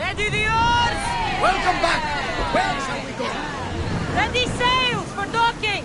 Ready the oars! Welcome back! Where shall we go? Ready sails for docking!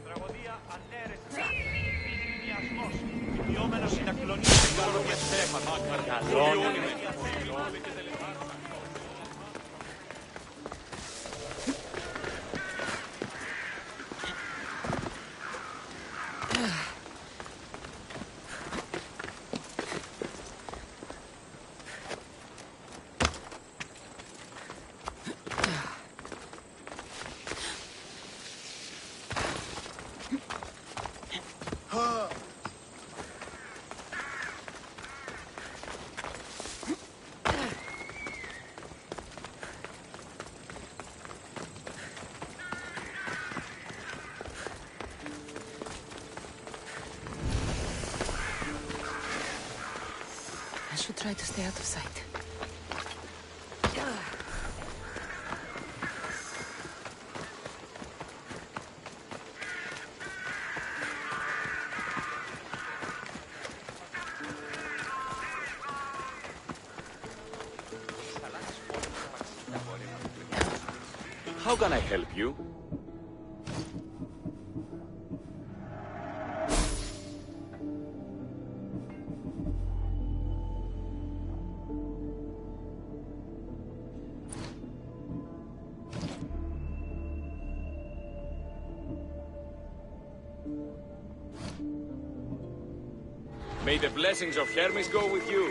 Τραγωδία ανέρεστα. Πληθυσμιασμός. Ιόμενος να κλονίσει όλο για στρέφα. Μεγαλώνει. I should try to stay out of sight. How can I help you? May the blessings of Hermes go with you.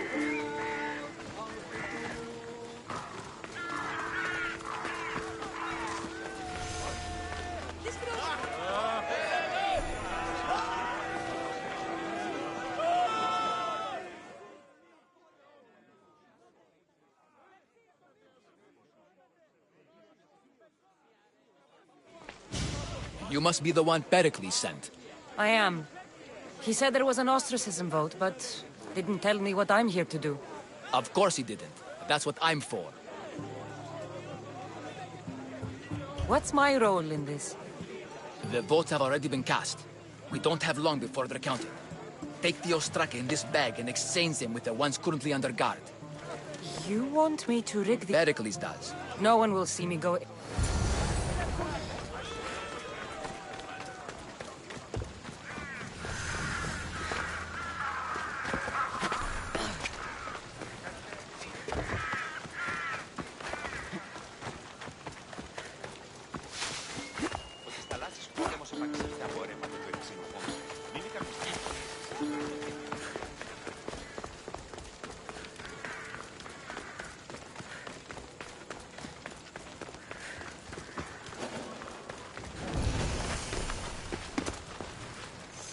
You must be the one Pericles sent. I am. He said there was an ostracism vote, but didn't tell me what I'm here to do. Of course he didn't. That's what I'm for. What's my role in this? The votes have already been cast. We don't have long before they're counted. Take the ostraka in this bag and exchange them with the ones currently under guard. You want me to rig the... Pericles does. No one will see me go... Ότι στα λάθη πόλεμος επαξήλθε από αίρεμα του εξυνοχώμου. Μείνει κάποιος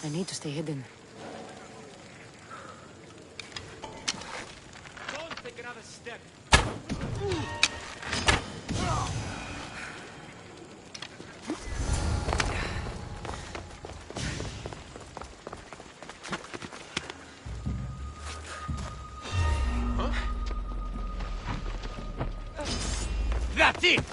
I need to stay hidden. Don't take another step. That's it!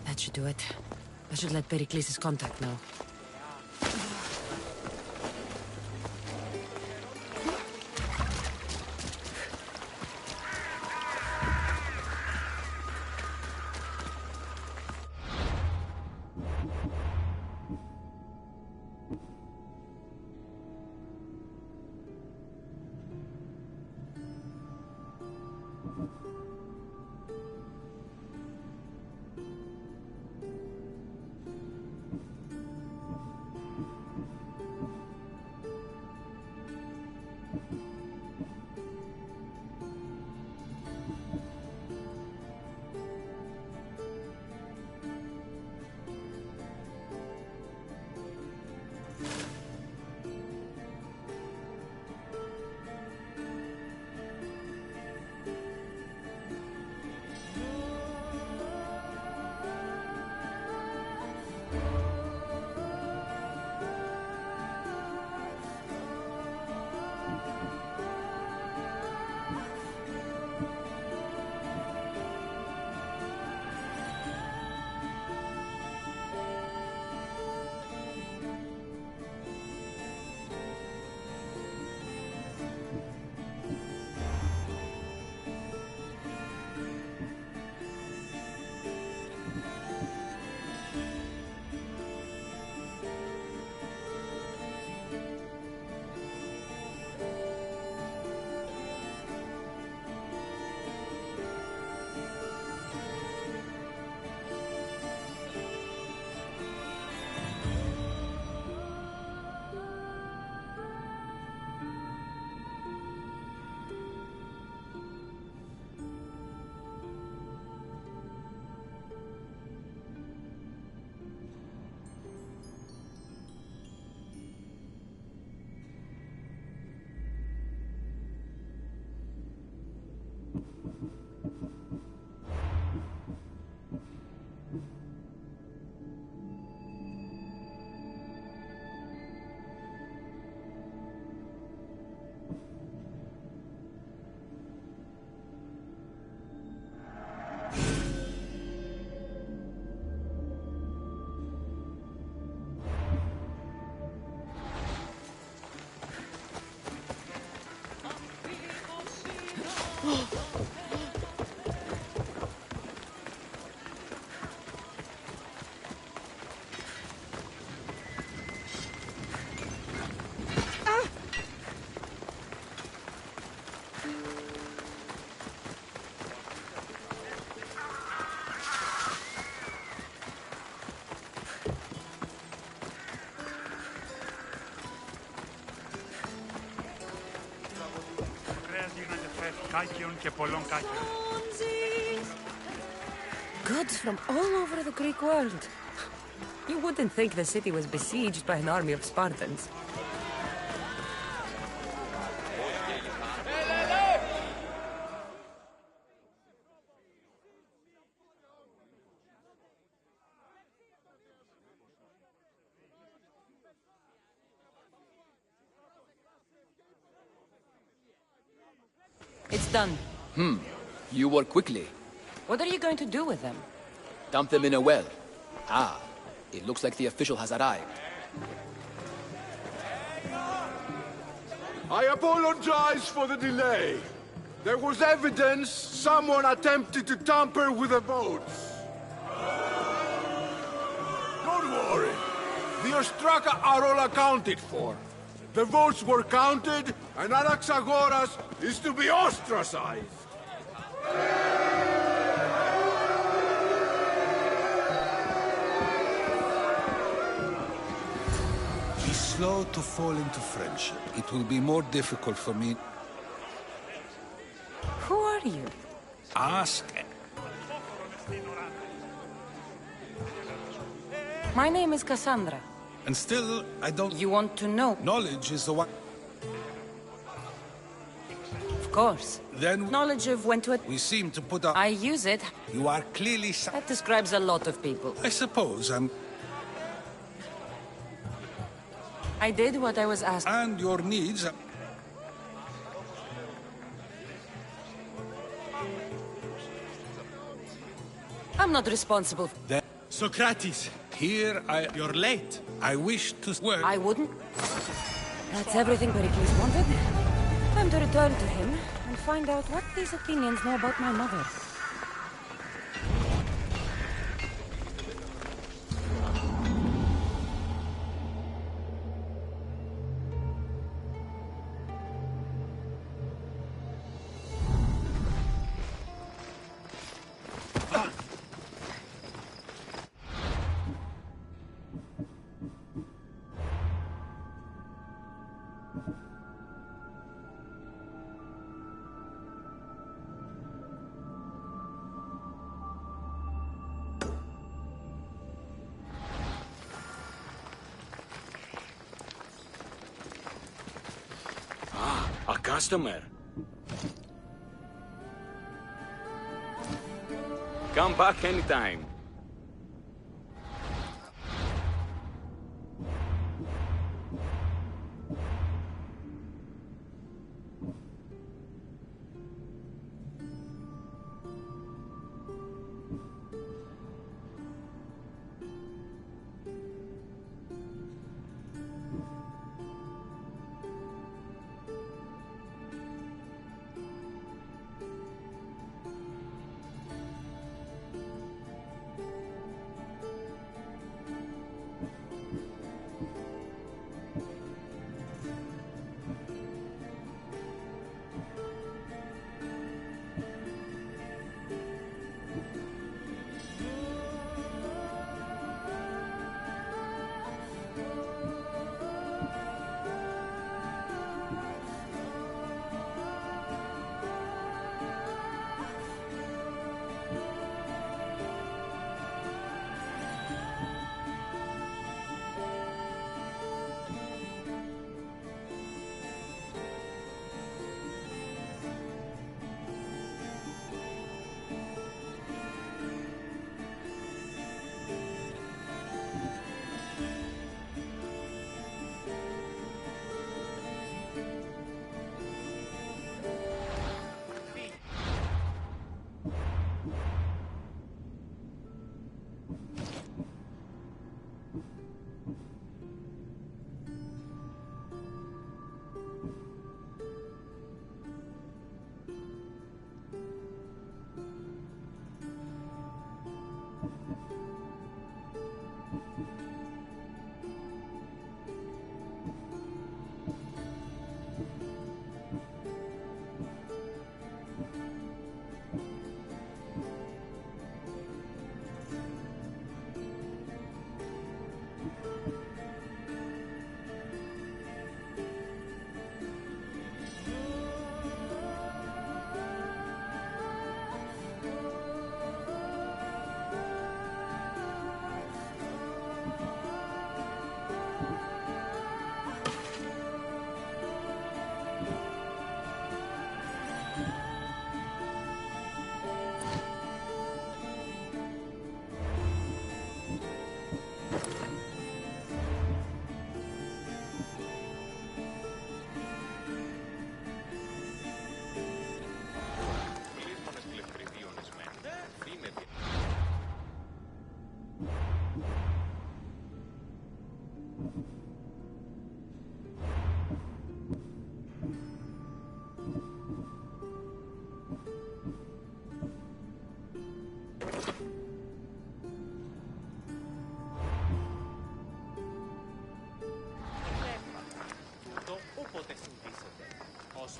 That should do it. I should let Pericles' contact know. Gods from all over the Greek world. You wouldn't think the city was besieged by an army of Spartans. It's done. You work quickly. What are you going to do with them? Dump them in a well. Ah, it looks like the official has arrived. I apologize for the delay. There was evidence someone attempted to tamper with the votes. Don't worry. The Ostraka are all accounted for. The votes were counted, and Anaxagoras is to be ostracized. Be slow to fall into friendship. It will be more difficult for me. Who are you? Ask. My name is Cassandra. And still, I don't... You want to know? Knowledge is the one... Of course. Then Knowledge of when to... we seem to put up... I use it. You are clearly... That describes a lot of people. I suppose I'm... I did what I was asked. And your needs... I'm not responsible. Then Socrates, here you're late. I wish to work... I wouldn't. That's everything Pericles wanted. Time to return to him and find out what these Athenians know about my mother. A customer. Come back anytime.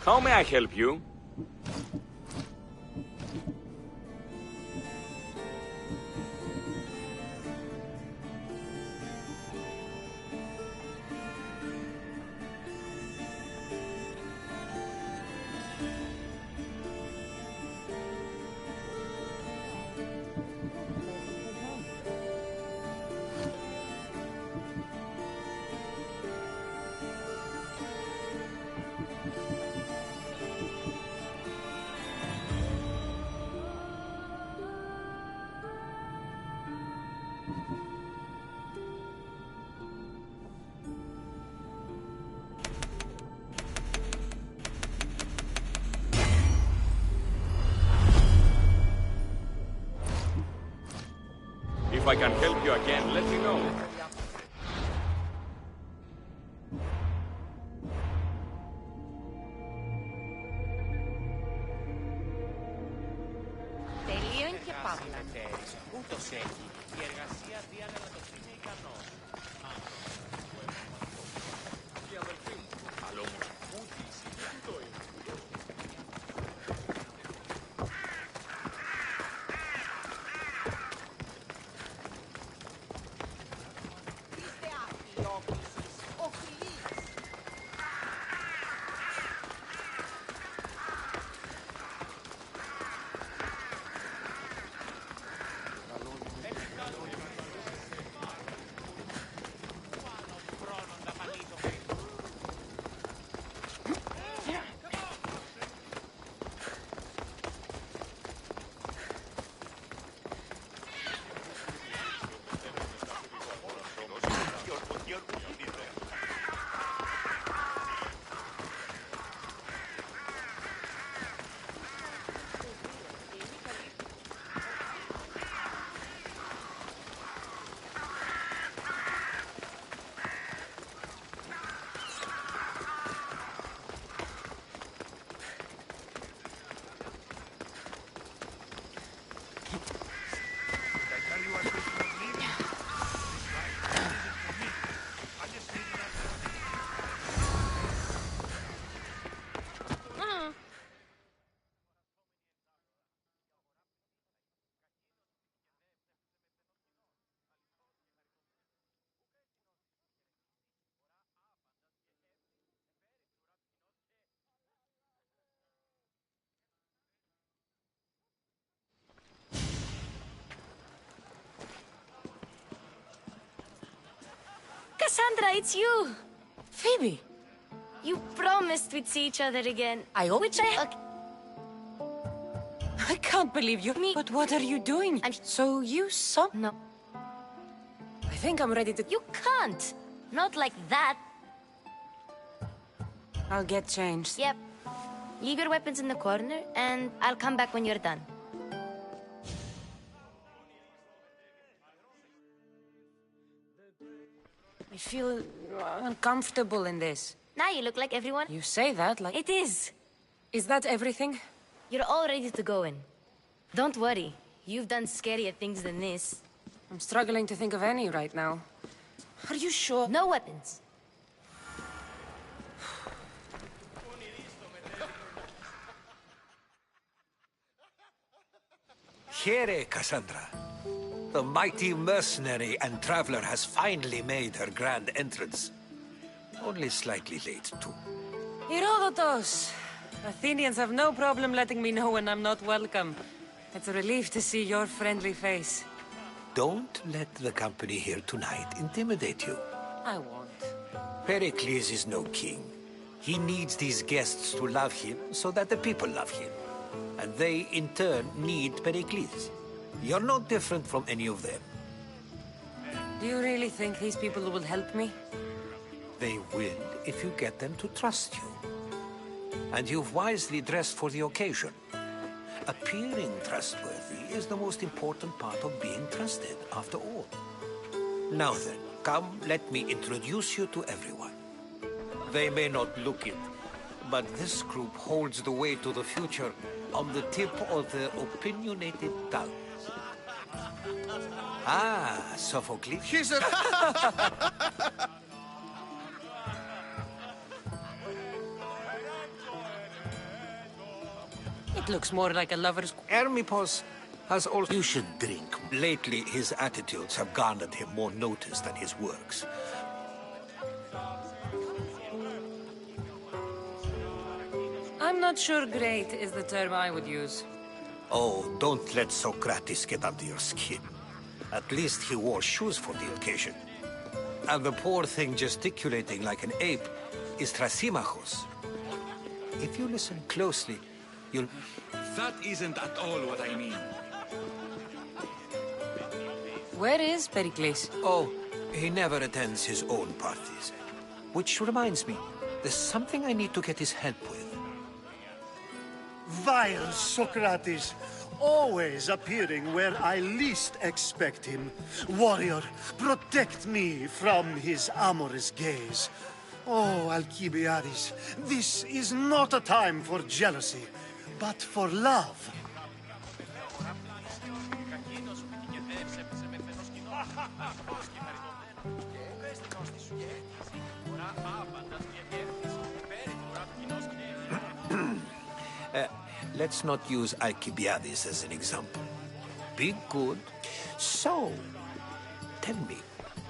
How may I help you? If I can help you again, let me know. Τελείων και παύλα. Ούτως έχει. Η εργασία διάλεγα το είναι ικανό. Η αδελφή μου. Αλλά όμως ούτε η συνήθεια το είναι. Είστε άκρη όκλησης, οφειλείς. Cassandra, it's you! Phoebe! You promised we'd see each other again. I hope- Which I... I can't believe you. Me- But what are you doing? So you saw... No, I think I'm ready to... you can't! Not like that. I'll get changed. Yep. Leave your weapons in the corner, and I'll come back when you're done. I feel uncomfortable in this. Now you look like everyone. You say that like... It is. Is that everything? You're all ready to go in. Don't worry. You've done scarier things than this. I'm struggling to think of any right now. Are you sure? No weapons. Here, Cassandra. The mighty mercenary and traveler has finally made her grand entrance. Only slightly late, too. Herodotos! Athenians have no problem letting me know when I'm not welcome. It's a relief to see your friendly face. Don't let the company here tonight intimidate you. I won't. Pericles is no king. He needs these guests to love him so that the people love him. And they, in turn, need Pericles. You're no different from any of them. Do you really think these people will help me? They will if you get them to trust you. And you've wisely dressed for the occasion. Appearing trustworthy is the most important part of being trusted, after all. Now then, Come, let me introduce you to everyone. They may not look it, but this group holds the way to the future on the tip of their opinionated tongue. Ah, Sophocles. He's a... It looks more like a lover's... Hermippos has also... You should drink. Lately, his attitudes have garnered him more notice than his works. I'm not sure great is the term I would use. Oh, don't let Socrates get under your skin. At least he wore shoes for the occasion. And the poor thing gesticulating like an ape is Thrasymachos. If you listen closely, you'll... That isn't at all what I mean. Where is Pericles? Oh, he never attends his own parties. Which reminds me, there's something I need to get his help with. Vile Socrates, always appearing where I least expect him. Warrior, protect me from his amorous gaze. Oh, Alcibiades, this is not a time for jealousy, but for love. Let's not use Alcibiades as an example. Be good. So, tell me,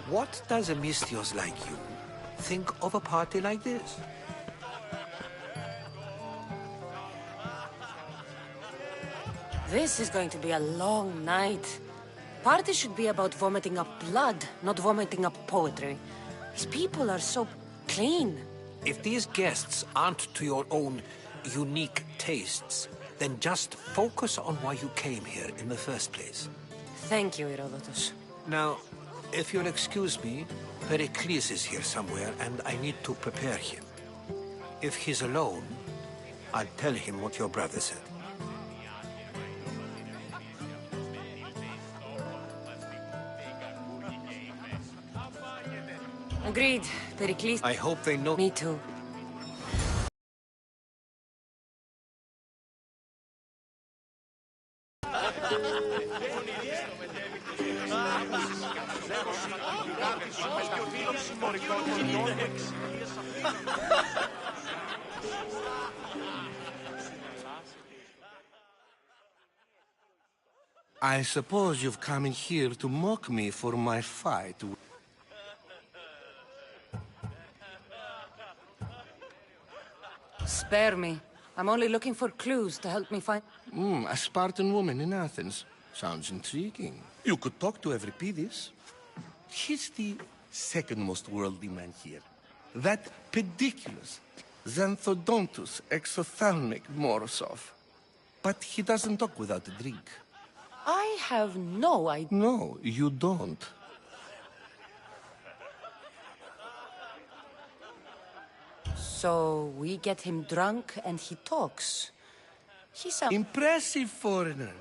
what does a Misthios like you think of a party like this? This is going to be a long night. Party should be about vomiting up blood, not vomiting up poetry. These people are so clean. If these guests aren't to your own unique tastes, then just focus on why you came here in the first place. Thank you, Herodotus. Now, if you'll excuse me, Pericles is here somewhere, and I need to prepare him. If he's alone, I'll tell him what your brother said. Agreed, Pericles. I hope they know... Me too. I suppose you've come in here to mock me for my fight. Spare me. I'm only looking for clues to help me find... A Spartan woman in Athens. Sounds intriguing. You could talk to Euripides. He's the second most worldly man here. That pediculous Xanthodontus exophthalmic Morosov. But he doesn't talk without a drink. I have no idea. No, you don't. So we get him drunk and he talks. He sounds... Impressive foreigner.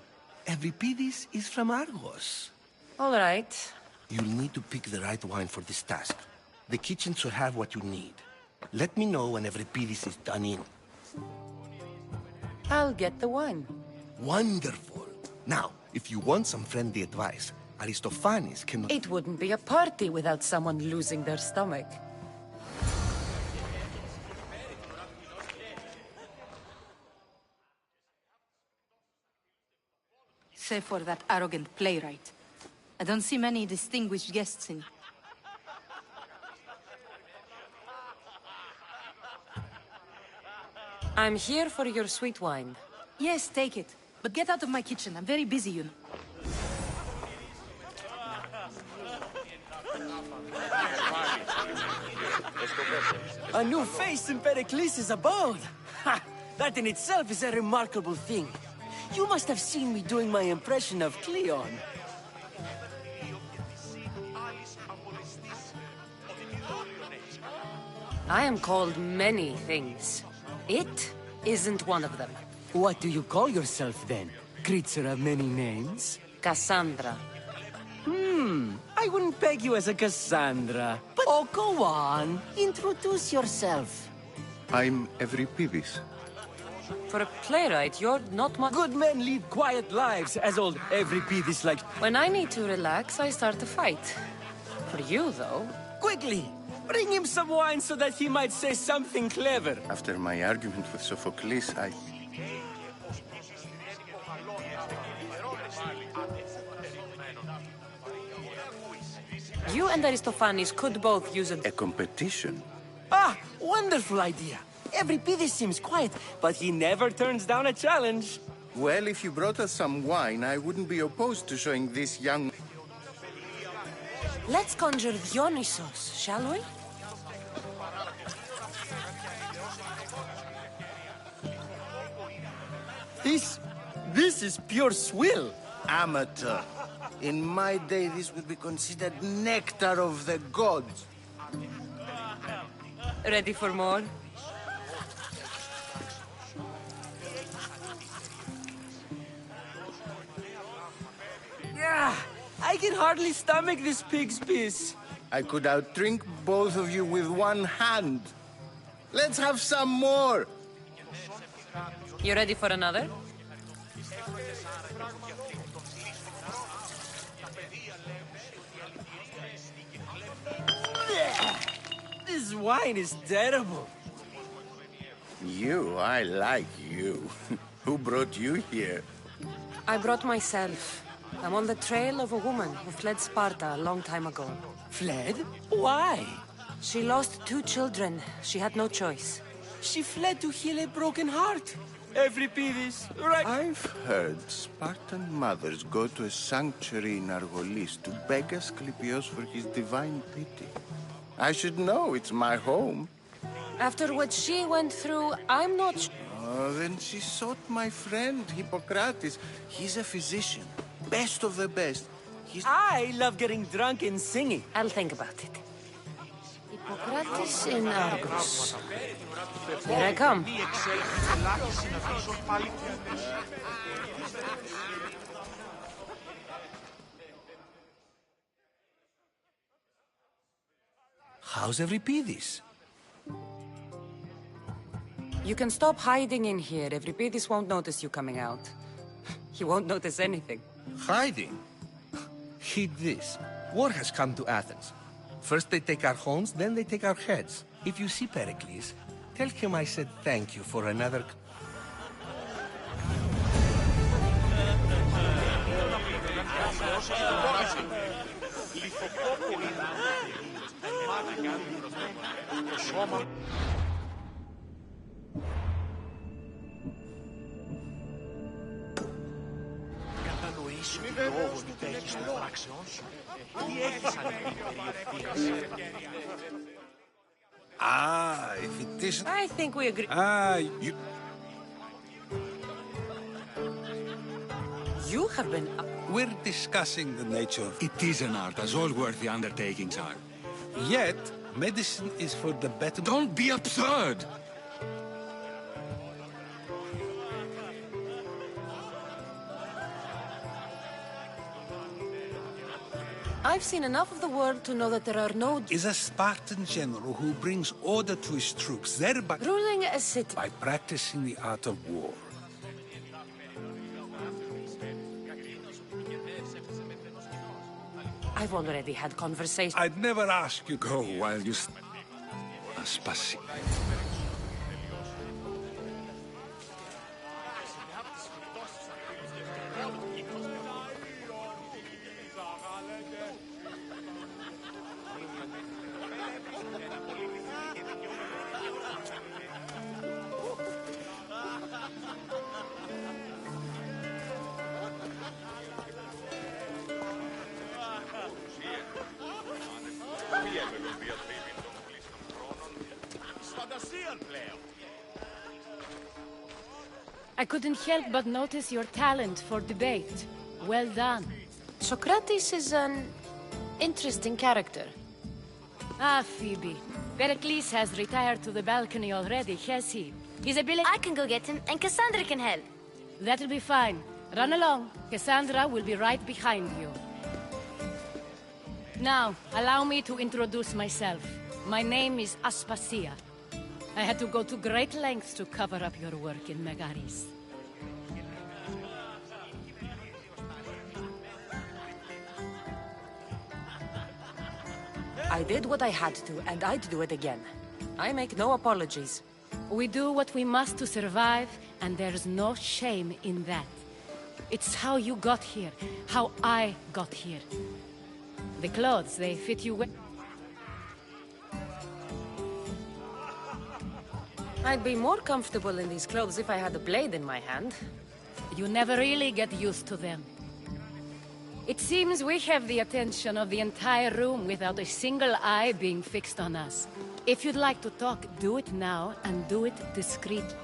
Euripides is from Argos. All right. You'll need to pick the right wine for this task. The kitchen should have what you need. Let me know when Euripides is done in. I'll get the wine. Wonderful. Now, if you want some friendly advice, Aristophanes can... It wouldn't be a party without someone losing their stomach. Save for that arrogant playwright. I don't see many distinguished guests in. I'm here for your sweet wine. Yes, take it. But get out of my kitchen. I'm very busy, you know. A new face in Pericles' abode! Ha! That in itself is a remarkable thing. You must have seen me doing my impression of Cleon. I am called many things. It isn't one of them. What do you call yourself then? Creature of many names? Cassandra. I wouldn't peg you as a Cassandra. But oh, go on. Introduce yourself. I'm Euripides. For a playwright, you're not much... Good men lead quiet lives, as old Euripides likes. When I need to relax, I start a fight. For you, though... Quickly! Bring him some wine so that he might say something clever. After my argument with Sophocles, You and Aristophanes could both use a competition? Ah, wonderful idea. Euripides seems quiet, but he never turns down a challenge. Well, if you brought us some wine, I wouldn't be opposed to showing this young... Let's conjure Dionysos, shall we? This is pure swill. Amateur. In my day, this would be considered nectar of the gods. Ready for more? Yeah, I can hardly stomach this pig's piss. I could outdrink both of you with one hand. Let's have some more. You ready for another? This wine is terrible. You, I like you. Who brought you here? I brought myself. I'm on the trail of a woman who fled Sparta a long time ago. Fled? Why? She lost 2 children. She had no choice. She fled to heal a broken heart. Euripides, right? I've heard Spartan mothers go to a sanctuary in Argolis to beg Asclepios for his divine pity. I should know, it's my home. After what she went through, I'm not... Oh, then she sought my friend, Hippocrates. He's a physician. Best of the best. I love getting drunk and singing. I'll think about it. Hippocrates in Argos. Here I come. How's Euripides? You can stop hiding in here. Euripides won't notice you coming out. He won't notice anything. Hiding? Heed this. War has come to Athens. First they take our homes, then they take our heads. If you see Pericles, tell him I said thank you for another... Κατανοήσουμε το λόγο μητέχεις των πράξεών σου. Τι έχεις ανέβει Ah, if it isn't... I think we agree. You... You have been... We're discussing the nature of... It is an art, as all worthy undertakings are. Yet, medicine is for the better... Don't be absurd! I've seen enough of the world to know that there are no... Is a Spartan general who brings order to his troops, thereby... Ruling a city. By practicing the art of war. I've already had conversations. I'd never ask you go while you... Spasi. I couldn't help but notice your talent for debate. Well done. Socrates is an interesting character. Ah, Phoebe. Pericles has retired to the balcony already, has he? His ability... I can go get him, and Cassandra can help. That'll be fine. Run along. Cassandra will be right behind you. Now, allow me to introduce myself. My name is Aspasia. I had to go to great lengths to cover up your work in Megaris. I did what I had to, and I'd do it again. I make no apologies. We do what we must to survive, and there's no shame in that. It's how you got here, how I got here. The clothes, they fit you well. I'd be more comfortable in these clothes if I had a blade in my hand. You never really get used to them. It seems we have the attention of the entire room without a single eye being fixed on us. If you'd like to talk, do it now, and do it discreetly.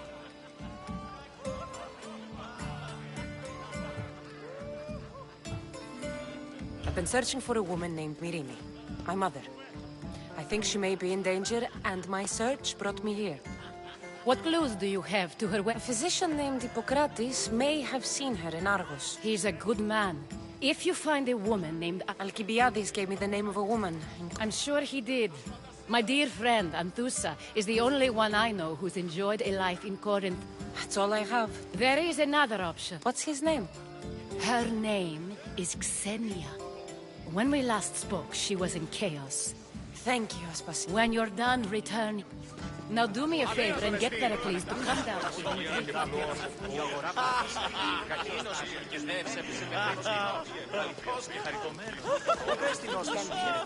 I've been searching for a woman named Myrimi, my mother. I think she may be in danger, and my search brought me here. What clues do you have to her A physician named Hippocrates may have seen her in Argos. He's a good man. If you find a woman named Alcibiades gave me the name of a woman. I'm sure he did. My dear friend, Anthusa, is the only one I know who's enjoyed a life in Corinth. That's all I have. There is another option. What's his name? Her name is Xenia. When we last spoke, she was in chaos. Thank you, Aspasia. When you're done, return. Now do me a favor and get Pericles to come down here.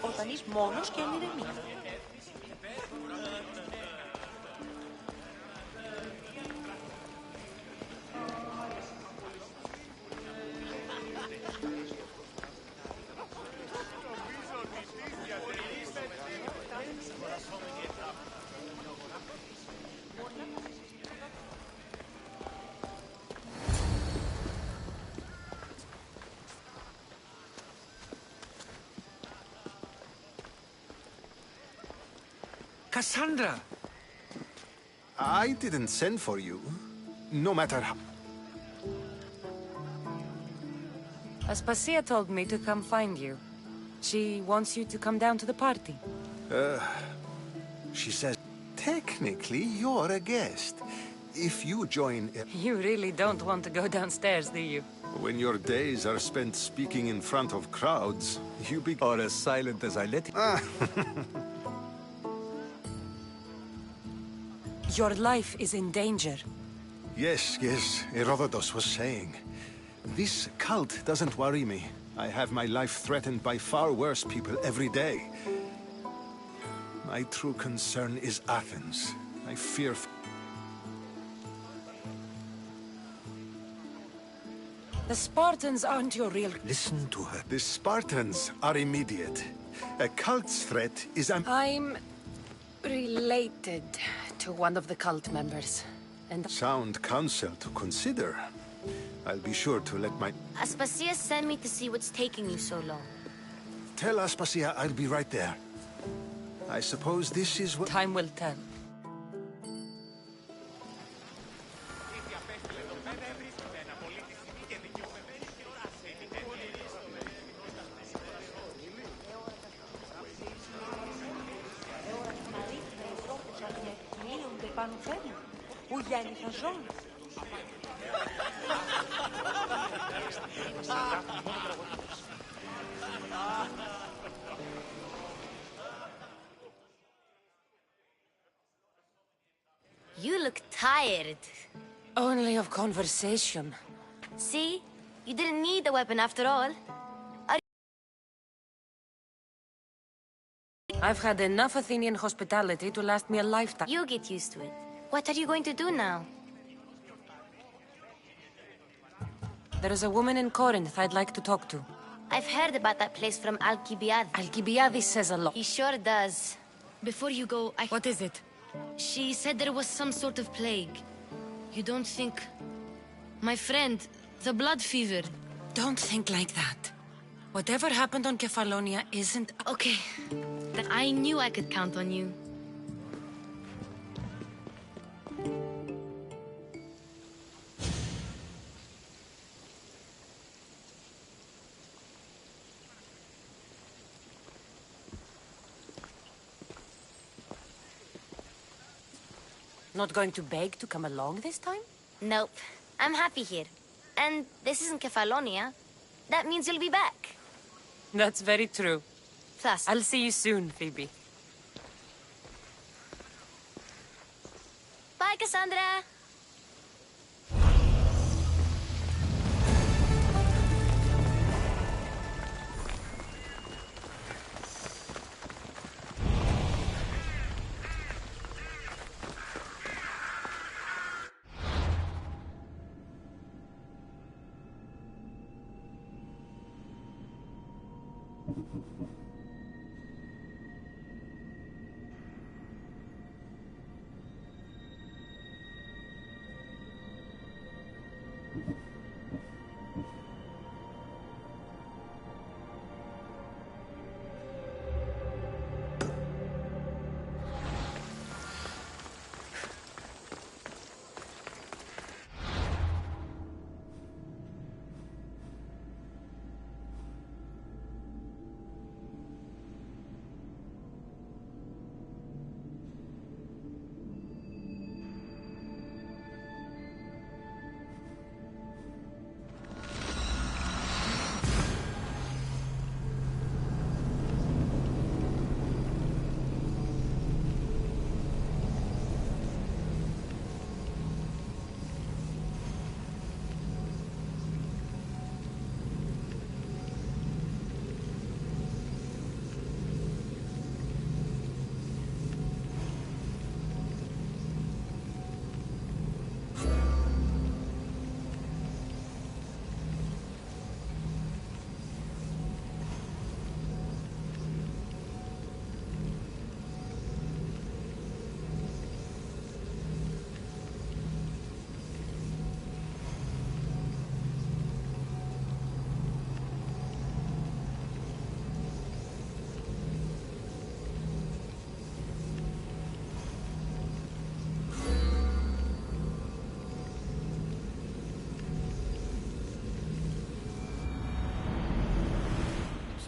Όταν είσαι μόνος και ανηρεμείς. Cassandra! I didn't send for you, no matter how. Aspasia told me to come find you. She wants you to come down to the party. She says, technically, you're a guest. If you join... You really don't want to go downstairs, do you? When your days are spent speaking in front of crowds, you be... Or as silent as I let you. Your life is in danger. Yes, Herodotus was saying. This cult doesn't worry me. I have my life threatened by far worse people every day. My true concern is Athens. I fear... The Spartans aren't your real... Listen to her. The Spartans are immediate. A cult's threat is... I'm related to one of the cult members. And sound counsel to consider. I'll be sure to let my... Aspasia sent me to see what's taking you so long. Tell Aspasia I'll be right there. I suppose this is what... Time will tell. Πού γέννηθα ζώνη. You look tired. Only of conversation. See? You didn't need a weapon after all. I've had enough Athenian hospitality to last me a lifetime. You get used to it. What are you going to do now? There is a woman in Corinth I'd like to talk to. I've heard about that place from Alcibiades. Alcibiades says a lot. He sure does. Before you go, What is it? She said there was some sort of plague. You don't think... My friend, the blood fever. Don't think like that. Whatever happened on Kefalonia isn't... Okay. I knew I could count on you. Not going to beg to come along this time? Nope. I'm happy here. And this isn't Kefalonia. That means you'll be back. That's very true. Thus. I'll see you soon, Phoebe. Bye, Cassandra!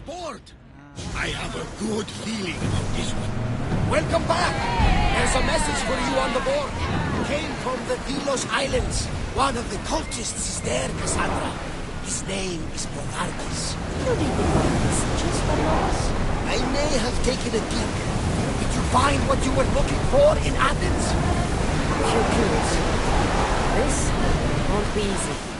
Sport! I have a good feeling about this one. Welcome back! There's a message for you on the board. Came from the Delos Islands. One of the cultists is there, Cassandra. His name is Bernardus. You didn't want messages from us? I may have taken a peek. Did you find what you were looking for in Athens? You're good. This won't be easy.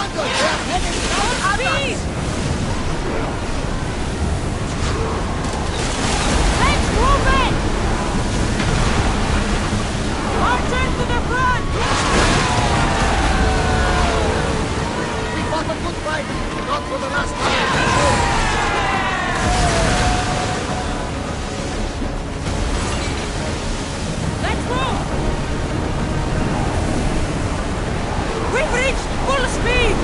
Commander, they are heading south at us! Let's move it! Marching to the front! We fought a good fight, not for the last time. Let's move! We've reached full speed!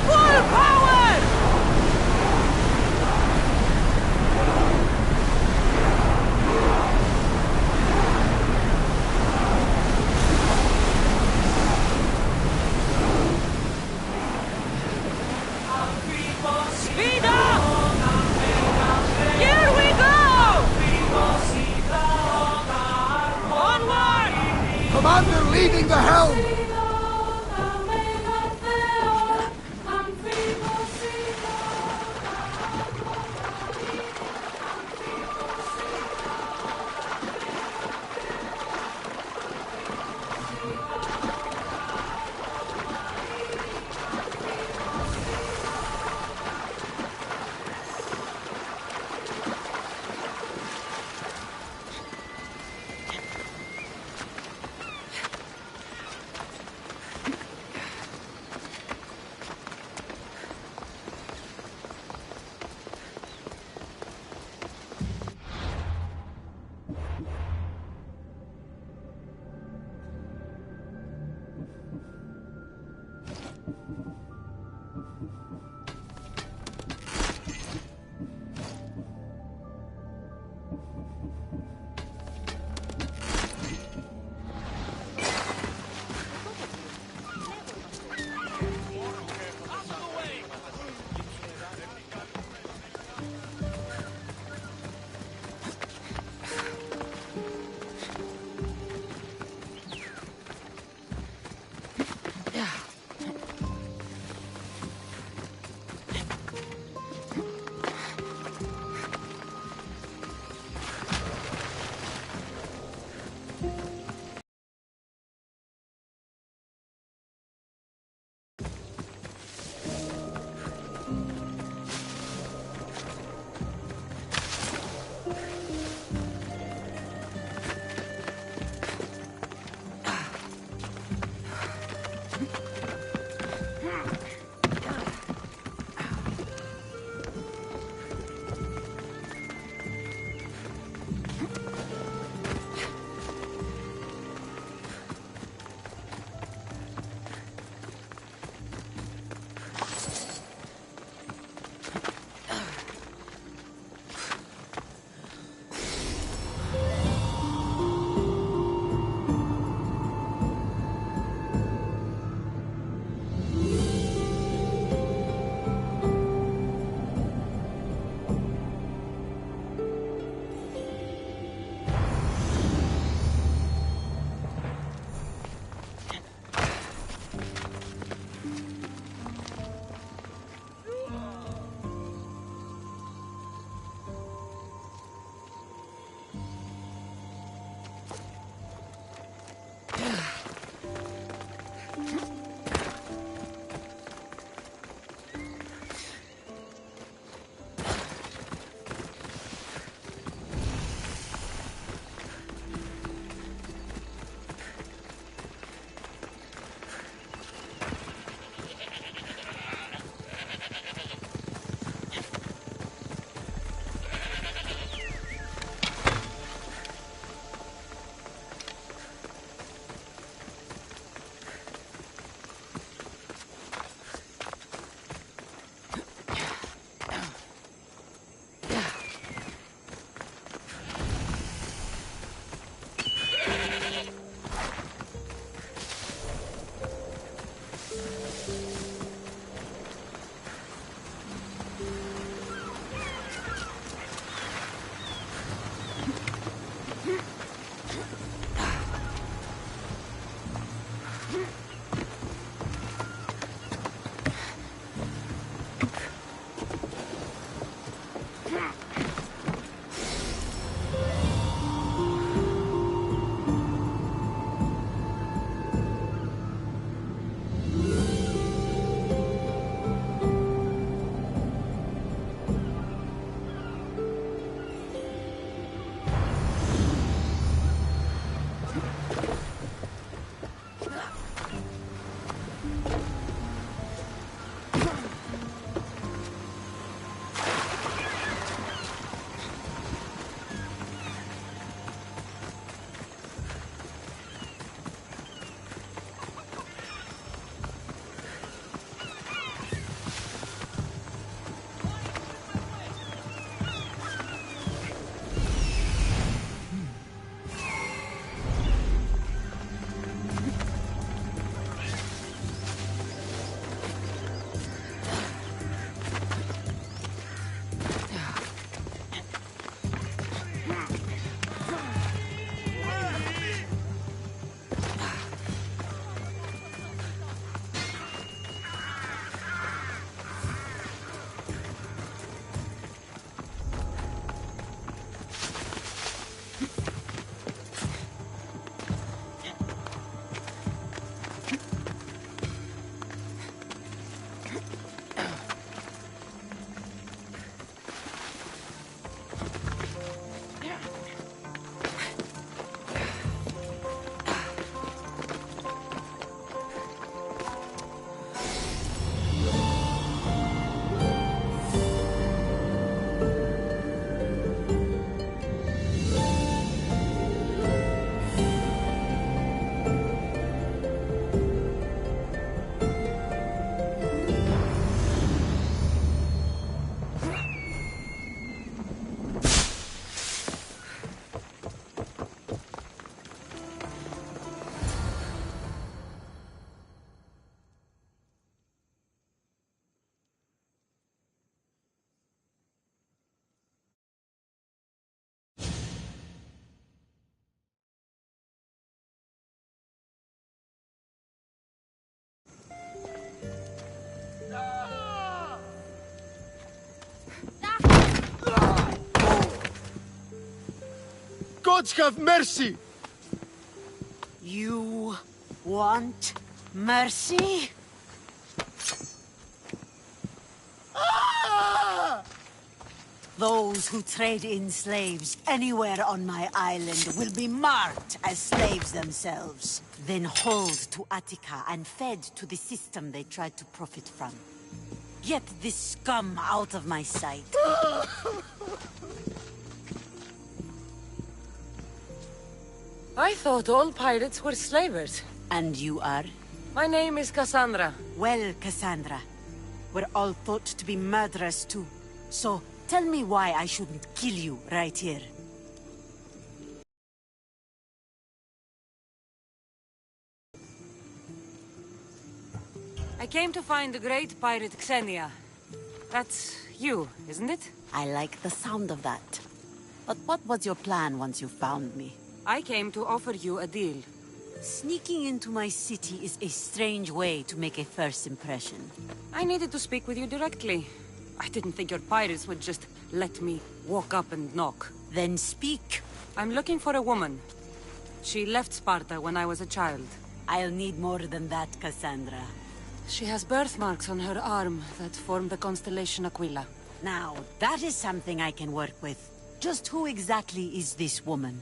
Full power! Speed up! Here we go! Onward! Commander leading the helm! gods have mercy! You want mercy? Ah! Those who trade in slaves anywhere on my island will be marked as slaves themselves, then hauled to Attica and fed to the system they tried to profit from. Get this scum out of my sight. I thought all pirates were slavers. And you are? My name is Cassandra. Well, Cassandra, we're all thought to be murderers too. So, tell me why I shouldn't kill you right here. I came to find the great pirate Xenia. That's you, isn't it? I like the sound of that. But what was your plan once you found me? I came to offer you a deal. Sneaking into my city is a strange way to make a first impression. I needed to speak with you directly. I didn't think your pirates would just let me walk up and knock. Then speak. I'm looking for a woman. She left Sparta when I was a child. I'll need more than that, Cassandra. She has birthmarks on her arm that form the constellation Aquila. Now, that is something I can work with. Just who exactly is this woman?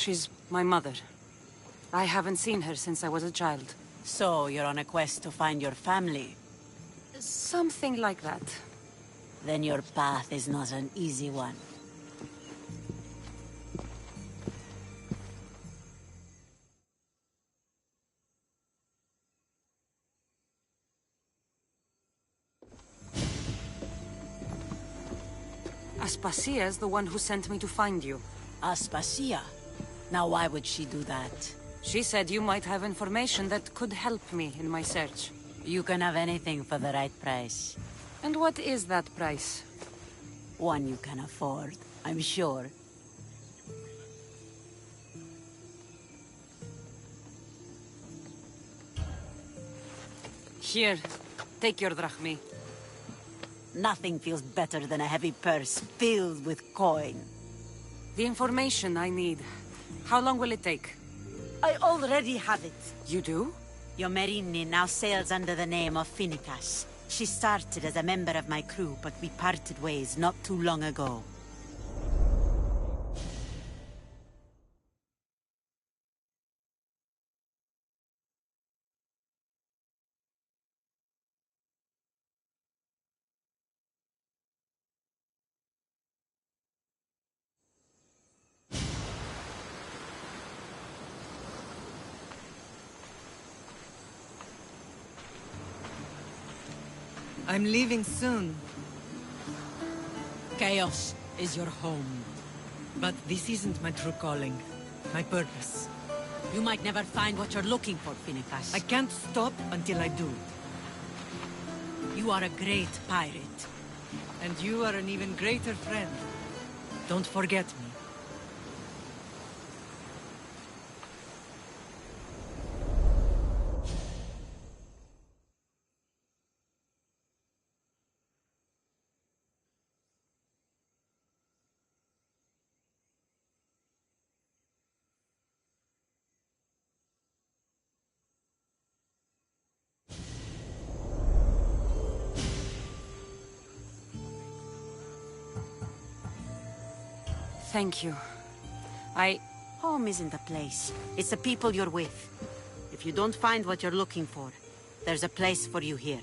She's my mother. I haven't seen her since I was a child. So, you're on a quest to find your family? Something like that. Then your path is not an easy one. Aspasia's the one who sent me to find you. Aspasia? Now why would she do that? She said you might have information that could help me in my search. You can have anything for the right price. And what is that price? One you can afford, I'm sure. Here, take your drachmi. Nothing feels better than a heavy purse filled with coin. The information I need. How long will it take? I already have it. You do? Yomerini now sails under the name of Finicas. She started as a member of my crew, but we parted ways not too long ago. I'm leaving soon. Chaos is your home. But this isn't my true calling. My purpose. You might never find what you're looking for, Finicas. I can't stop until I do. You are a great pirate. And you are an even greater friend. Don't forget me. Thank you. Home isn't a place. It's the people you're with. If you don't find what you're looking for, there's a place for you here.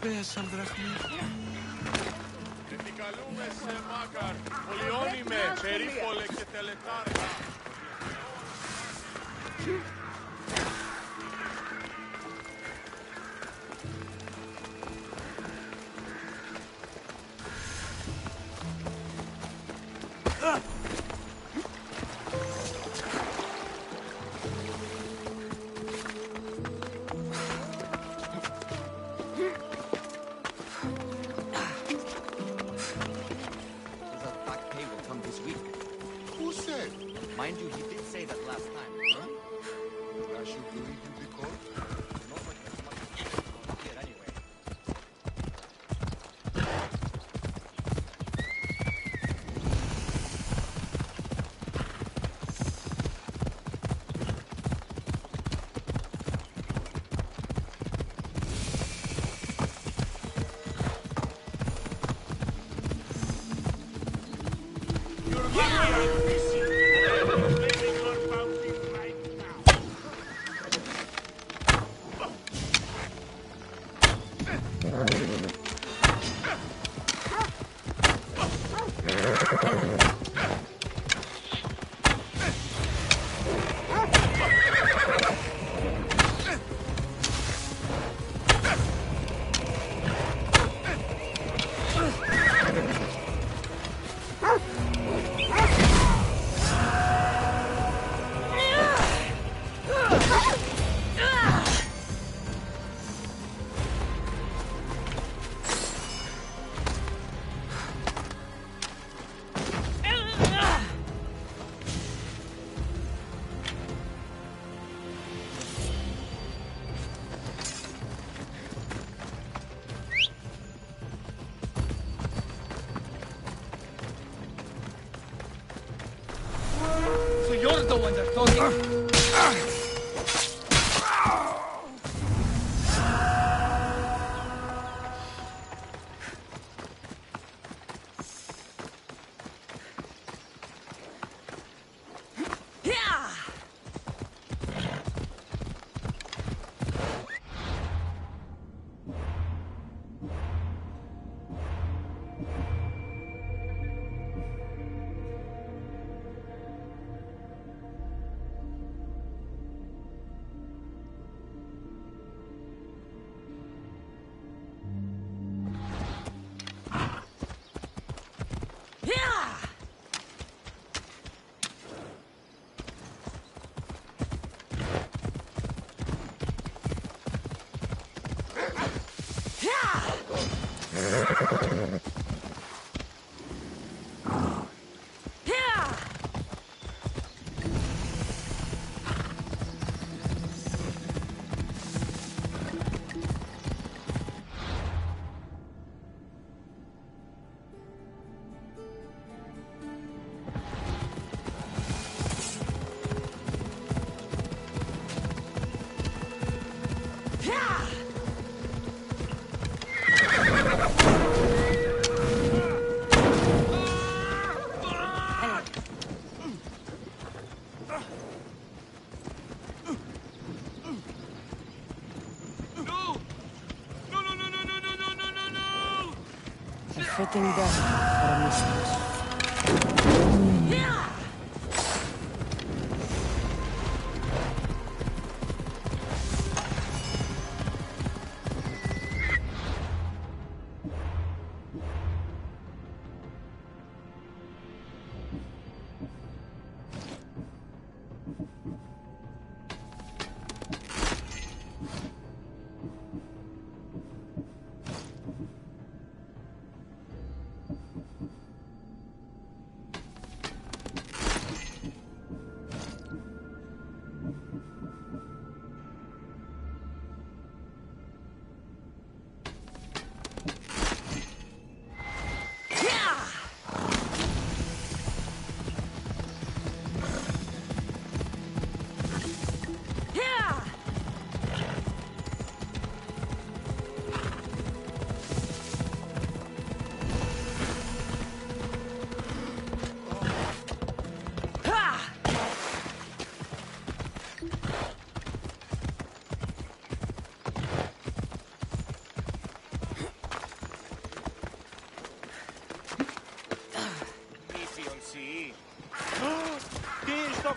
πέσαν δραχμή. Επικαλούμε σε Μάκαρ, Πολιόνιμε, Περίπολε και Τελετάρχα. Mind you, he did say that last time. Huh? I should believe you because... Here anyway. You're lucky. You're the one they're talking. Fitting death for a mistress.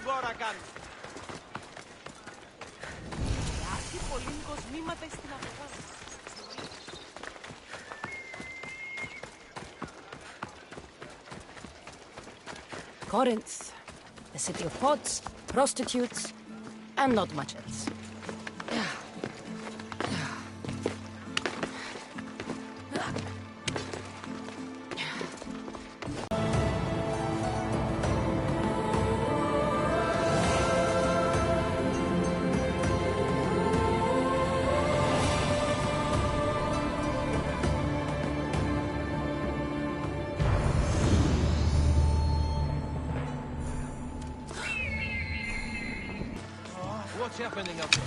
γόρα κάνουν. Άρχι πολύ κοσμήματα στην αγορά. Corinth, the city of pots, prostitutes, and not much else. What's happening up there?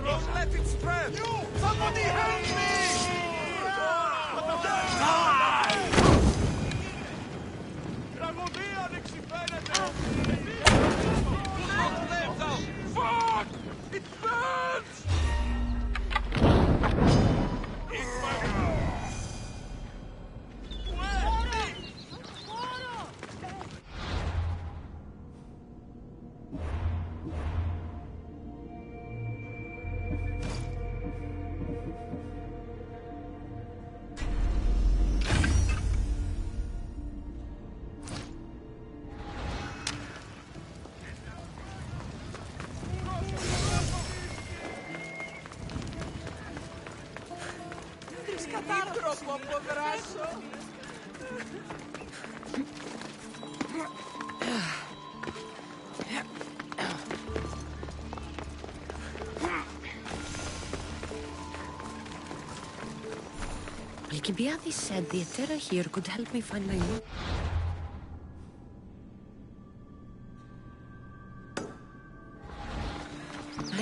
Don't let it spread! Somebody help me! Τραγωδία ανεξιφαίνεται! Fuck! It burns! Κατάδρομο από δράσο. Alcibiades said the Etera here could help me find my way.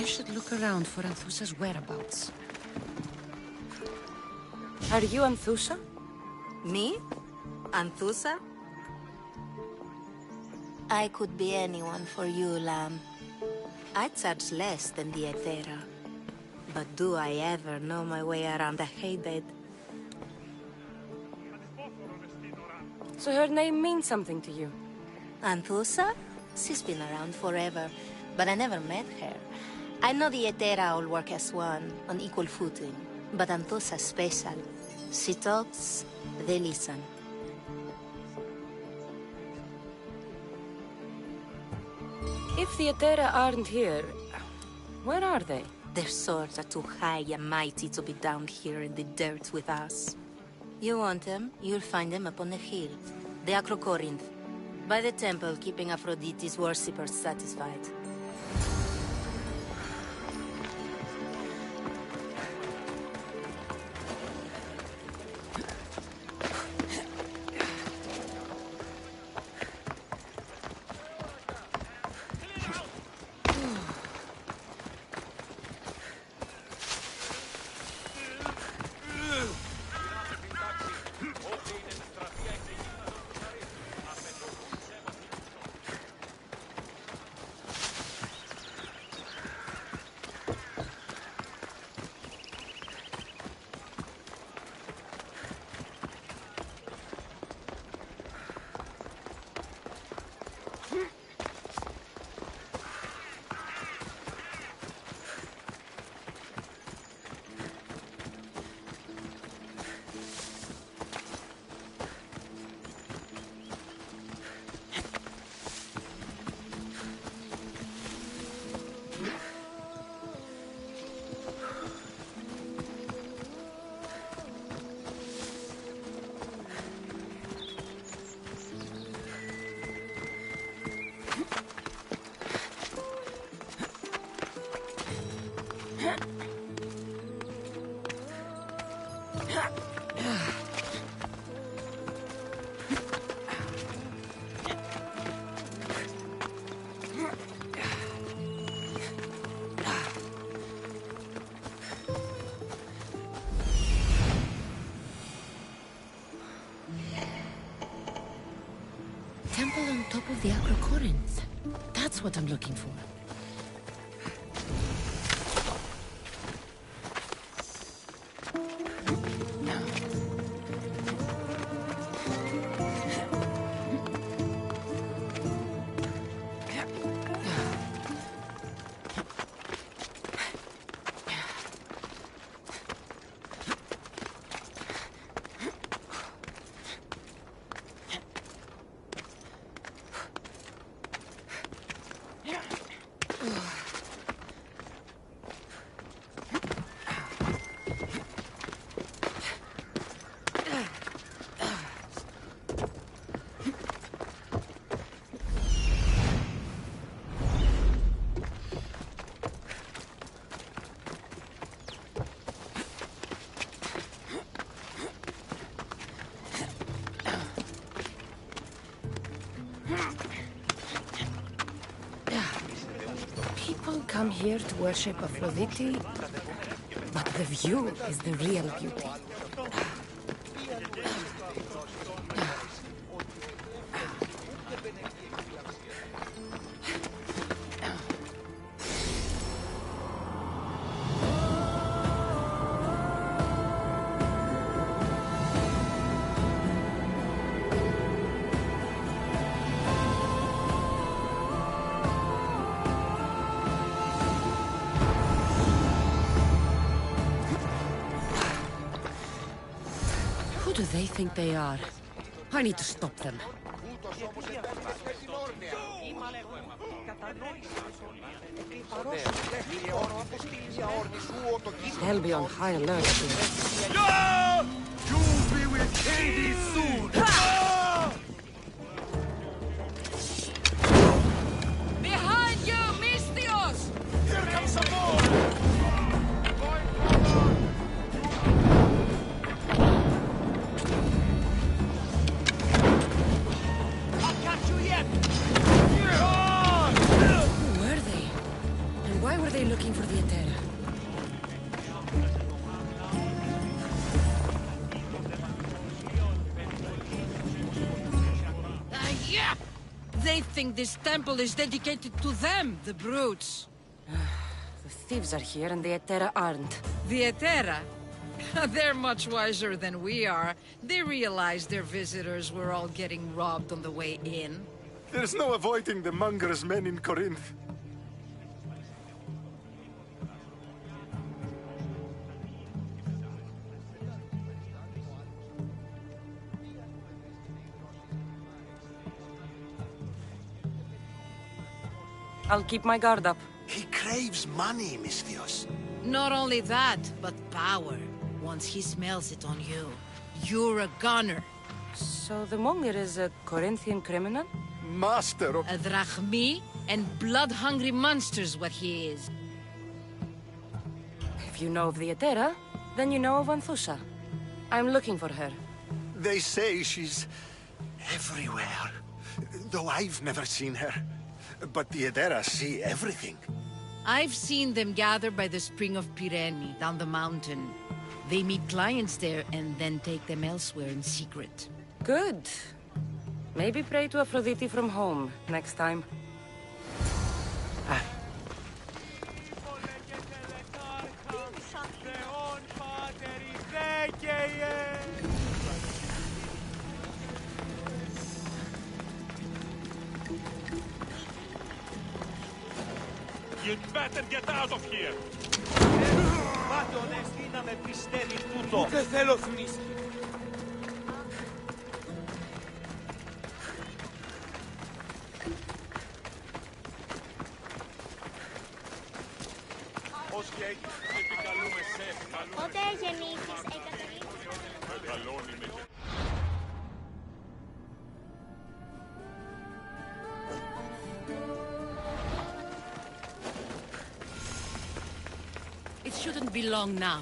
I should look around for Anthusa's whereabouts. Are you Anthusa? Me? Anthusa? I could be anyone for you, Lamb. I charge less than the Etera. But do I ever know my way around a haybed? So her name means something to you? Anthusa? She's been around forever, but I never met her. I know the Etera all work as one, on equal footing. But Anthusa's special. She talks, they listen. If the Etera aren't here, where are they? Their swords are too high and mighty to be down here in the dirt with us. You want them, you'll find them up on the hill. The Acrocorinth. By the temple, keeping Aphrodite's worshippers satisfied. Temple on top of the Acrocorinth. That's what I'm looking for. here to worship Aphrodite, but the view is the real beauty. Who do they think they are? I need to stop them. They'll be on high alert soon. No! You'll be with Hades soon! Behind you, Mystios! Here comes some more! Why were they looking for the Etera? Yeah! They think this temple is dedicated to them, the brutes. The thieves are here and the Etera aren't. The Etera? They're much wiser than we are. They realized their visitors were all getting robbed on the way in. There's no avoiding the monger's men in Corinth. I'll keep my guard up. He craves money, Mystios. Not only that, but power. Once he smells it on you, you're a gunner. So the monger is a Corinthian criminal? Master of... A drachmi and blood-hungry monster's what he is. If you know of the Etera, then you know of Anthusa. I'm looking for her. They say she's everywhere, though I've never seen her. But the Etera see everything. I've seen them gather by the spring of Pirene, down the mountain. They meet clients there and then take them elsewhere in secret. Good. Maybe pray to Aphrodite from home next time. You'd better get out of here! Ούτε θέλω θνίσκη. Όσοι έχεις, επικαλούμε σε, Πότε γεννήθηκες, Εκατερίνη? μεγαλώνει με και... It shouldn't be long now.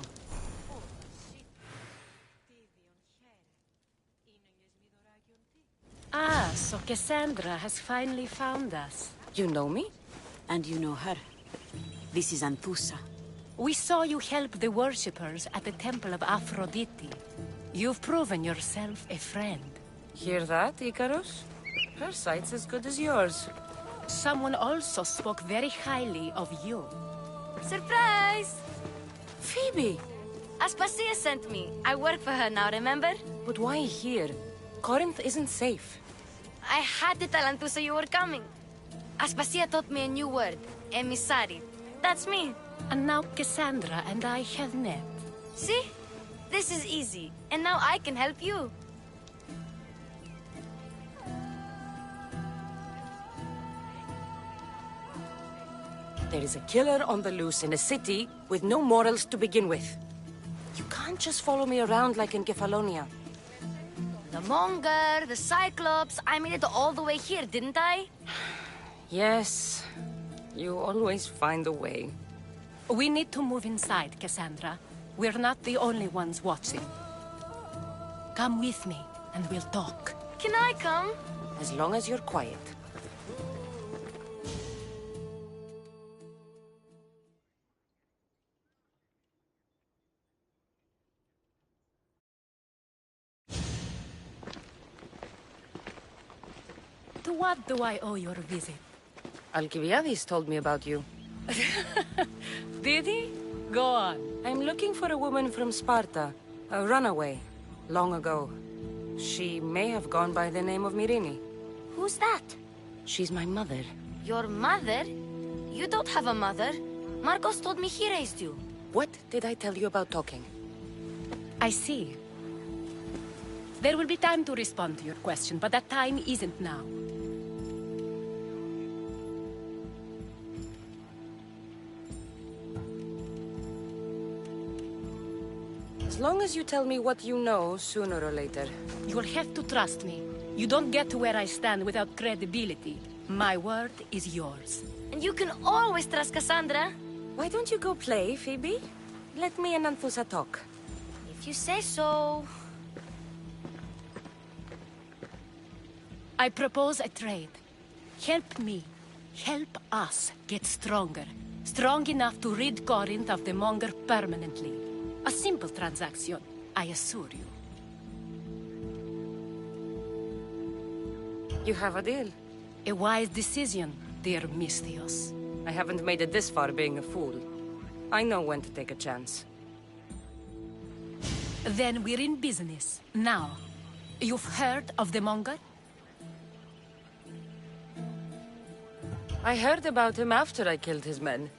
Ah, so Cassandra has finally found us. You know me? And you know her. This is Anthusa. We saw you help the worshippers at the temple of Aphrodite. You've proven yourself a friend. Hear that, Icarus? Her sight's as good as yours. Someone also spoke very highly of you. Surprise! Phoebe! Aspasia sent me. I work for her now, remember? But why here? Corinth isn't safe. I had to tell Anthusa you were coming. Aspasia taught me a new word, emissary. That's me. And now Cassandra and I have met. See? This is easy. And now I can help you. There is a killer on the loose in a city with no morals to begin with. You can't just follow me around like in Kefalonia. The Monger, the Cyclops, I made it all the way here, didn't I? Yes, you always find a way. We need to move inside, Cassandra. We're not the only ones watching. Come with me, and we'll talk. Can I come? As long as you're quiet. To what do I owe your visit? Alcibiades told me about you. Did he? Go on. I'm looking for a woman from Sparta. A runaway. Long ago. She may have gone by the name of Myrine. Who's that? She's my mother. Your mother? You don't have a mother. Marcos told me he raised you. What did I tell you about talking? I see. There will be time to respond to your question, but that time isn't now. As long as you tell me what you know, sooner or later. You'll have to trust me. You don't get to where I stand without credibility. My word is yours. And you can always trust Cassandra. Why don't you go play, Phoebe? Let me and Anthusa talk. If you say so. I propose a trade. Help me. Help us get stronger. Strong enough to rid Corinth of the Monger permanently. A simple transaction, I assure you. You have a deal. A wise decision, dear Misthios. I haven't made it this far being a fool. I know when to take a chance. Then we're in business. Now, you've heard of the Monger? I heard about him after I killed his men.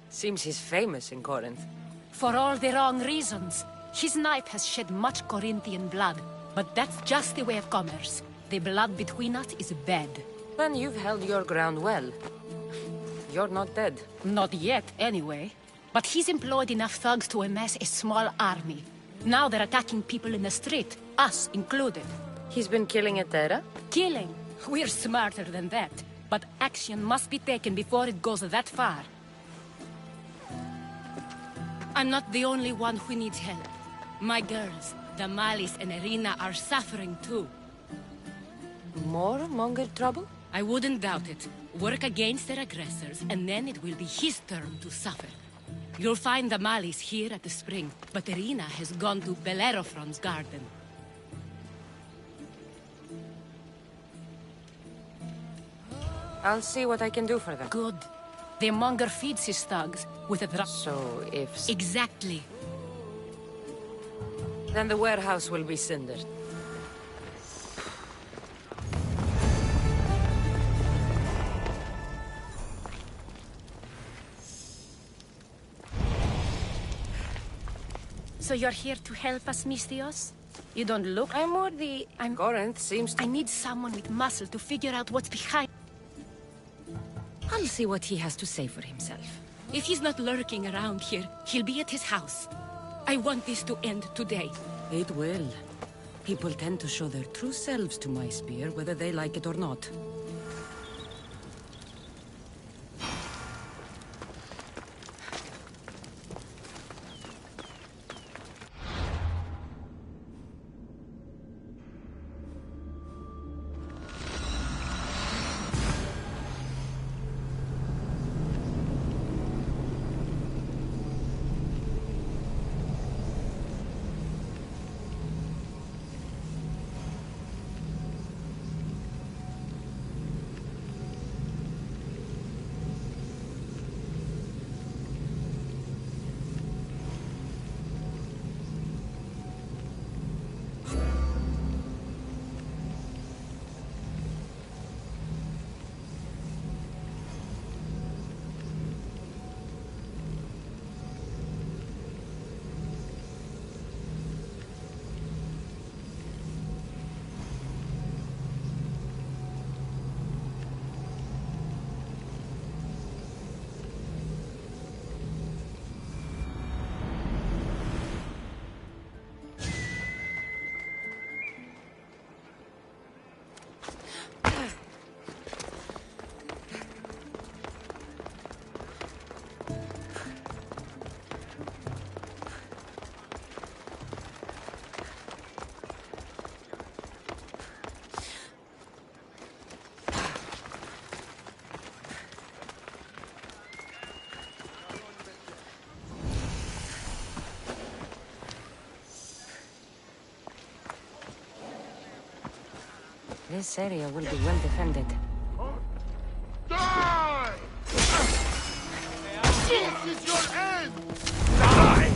Seems he's famous in Corinth. For all the wrong reasons. His knife has shed much Corinthian blood, but that's just the way of commerce. The blood between us is bad. Then you've held your ground well. You're not dead. Not yet, anyway. But he's employed enough thugs to amass a small army. Now they're attacking people in the street, us included. He's been killing Etera? Killing? We're smarter than that. But action must be taken before it goes that far. I'm not the only one who needs help. My girls, Damalis and Irina, are suffering too. More Monger trouble? I wouldn't doubt it. Work against their aggressors, and then it will be his turn to suffer. You'll find Damalis here at the spring, but Irina has gone to Bellerophon's garden. I'll see what I can do for them. Good. The Monger feeds his thugs with a So if... Exactly. Then the warehouse will be cindered. So you're here to help us, Misthios? You don't look... I'm more the... Corinth seems to... I need someone with muscle to figure out what's behind... I'll see what he has to say for himself. If he's not lurking around here, he'll be at his house. I want this to end today. It will. People tend to show their true selves to my spear, whether they like it or not. This area will be well defended. Die! This is your end! Die!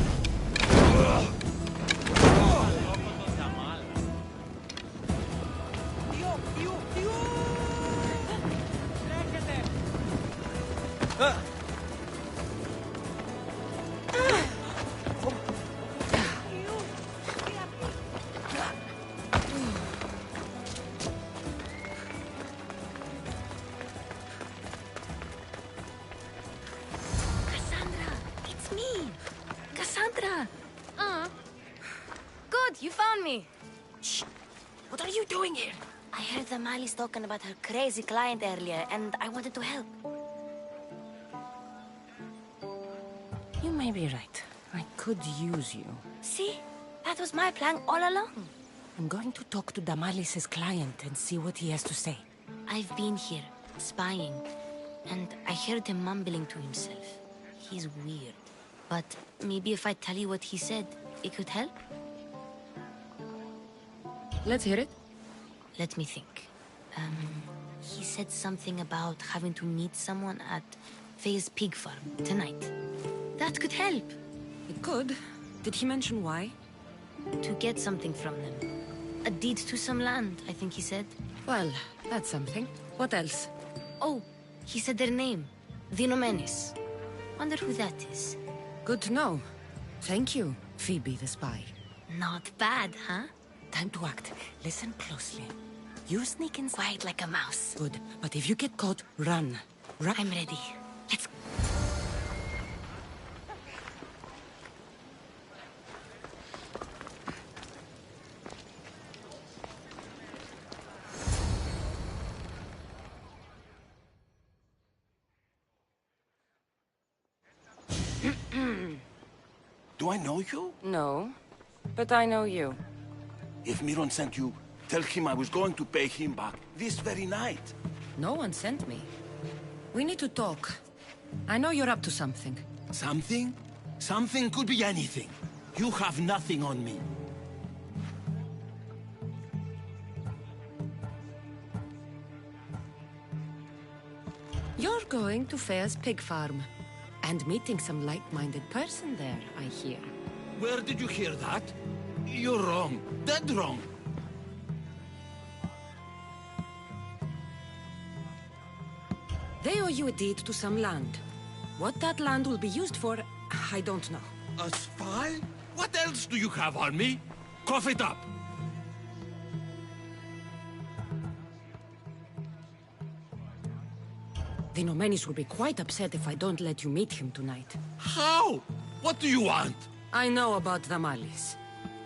Cassandra, it's me. Cassandra. Good, you found me. Shh. What are you doing here? I heard the Mali's talking about her crazy client earlier, and I wanted to help. You may be right. I could use you. See? That was my plan all along. I'm going to talk to Damalis's client and see what he has to say. I've been here, spying, and I heard him mumbling to himself. He's weird. But maybe if I tell you what he said, it could help? Let's hear it. Let me think. He said something about having to meet someone at Faye's pig farm tonight. That could help. It could. Did he mention why? To get something from them. A deed to some land, I think he said. Well, that's something. What else? Oh, he said their name. The Nomenes. Wonder who that is. Good to know. Thank you, Phoebe the spy. Not bad, huh? Time to act. Listen closely. You sneak inside. Quiet like a mouse. Good. But if you get caught, run. Run. I'm ready. Let's go. Do I know you? No, but I know you. If Miron sent you, tell him I was going to pay him back this very night. No one sent me. We need to talk. I know you're up to something. Something? Something could be anything. You have nothing on me. You're going to Faye's pig farm. And meeting some like-minded person there, I hear. Where did you hear that? You're wrong. Dead wrong. They owe you a deed to some land. What that land will be used for, I don't know. A spy? What else do you have on me? Cough it up. The Nomenis will be quite upset if I don't let you meet him tonight. How? What do you want? I know about Damalis.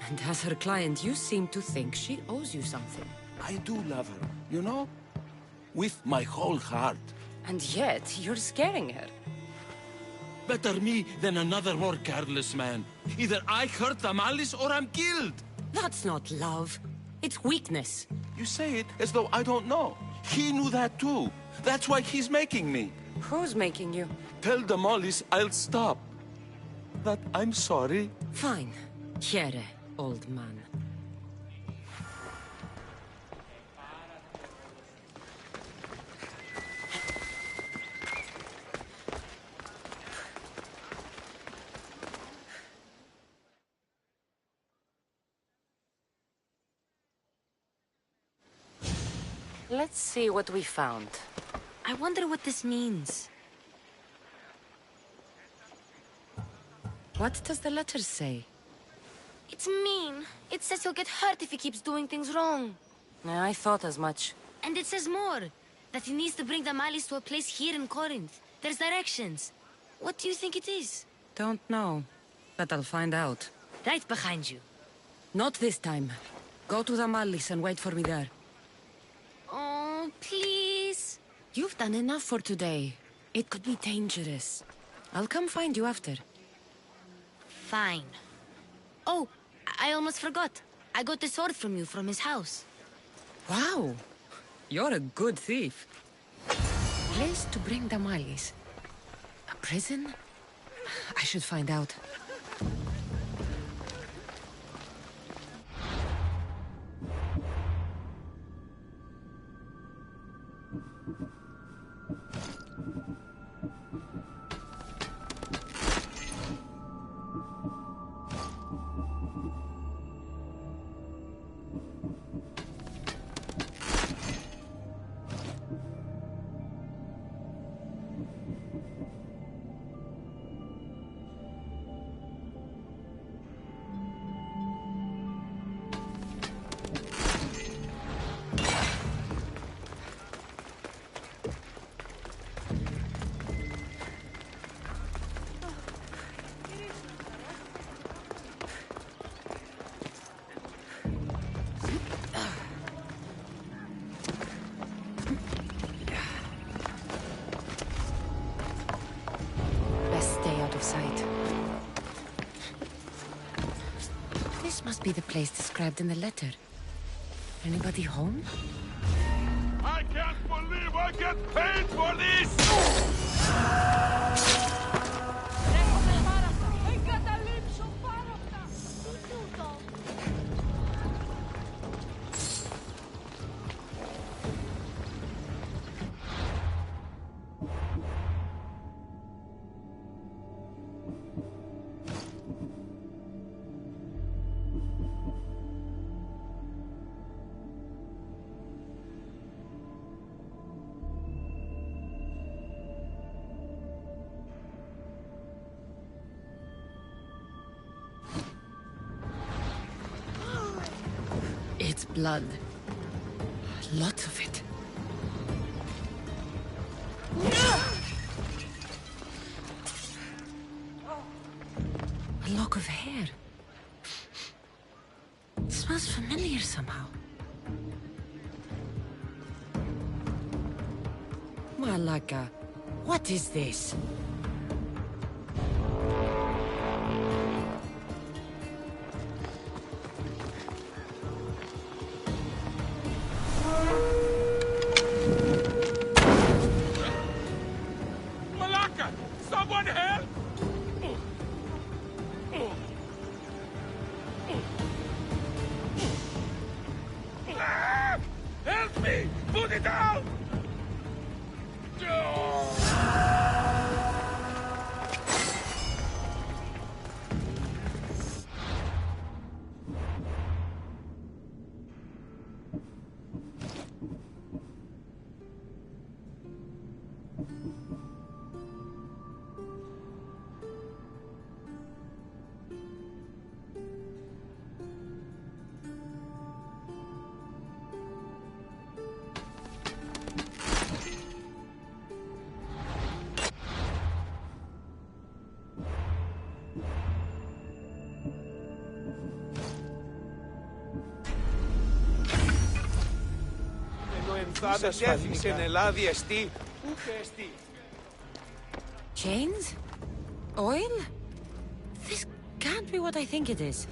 And as her client, you seem to think she owes you something. I do love her, you know? With my whole heart. And yet, you're scaring her. Better me than another more careless man. Either I hurt Damalis or I'm killed. That's not love. It's weakness. You say it as though I don't know. He knew that too. That's why he's making me. Who's making you? Tell Damalis I'll stop. That I'm sorry. Fine. Here, old man. Let's see what we found. I wonder what this means. What does the letter say? It's mean. It says he'll get hurt if he keeps doing things wrong. I thought as much. And it says more. That he needs to bring the Malis to a place here in Corinth. There's directions. What do you think it is? Don't know. But I'll find out. Right behind you. Not this time. Go to the Malis and wait for me there. Oh, please. You've done enough for today. It could be dangerous. I'll come find you after. Fine. Oh, I almost forgot. I got the sword from you from his house. Wow. You're a good thief. Place to bring the Malis. A prison? I should find out. This must be the place described in the letter. Anybody home? I can't believe I get paid for this! It's blood. Lots of it. A lock of hair. It smells familiar somehow. Malaka, what is this? Malaka! Someone help! Ah! Help me! Put it down! Chains? Oil? This can't be what I think it is.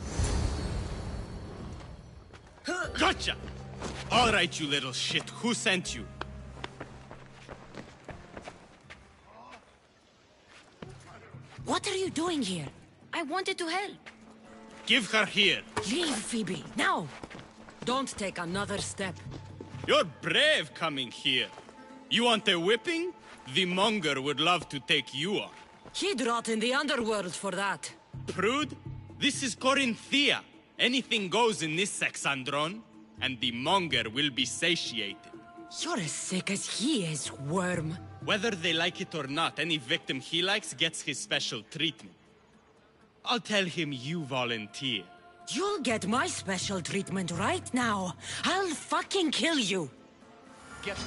Gotcha! All right, you little shit. Who sent you? What are you doing here? I wanted to help. Give her here. Leave, Phoebe, now! Don't take another step. You're brave coming here. You want a whipping? The monger would love to take you on. He'd rot in the underworld for that. Prude, this is Corinthia. Anything goes in this Sexandron, and the monger will be satiated. You're as sick as he is, worm. Whether they like it or not, any victim he likes gets his special treatment. I'll tell him you volunteer. You'll get my special treatment right now. I'll fucking kill you. Get...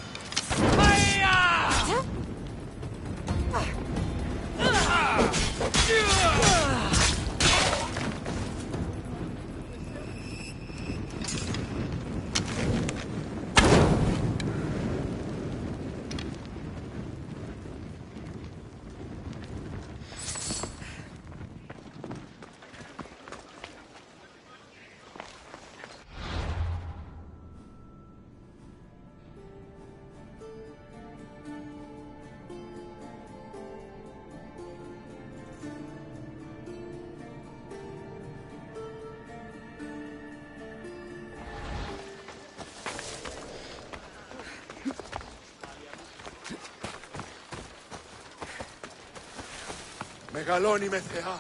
Μεγαλώνει με θεά.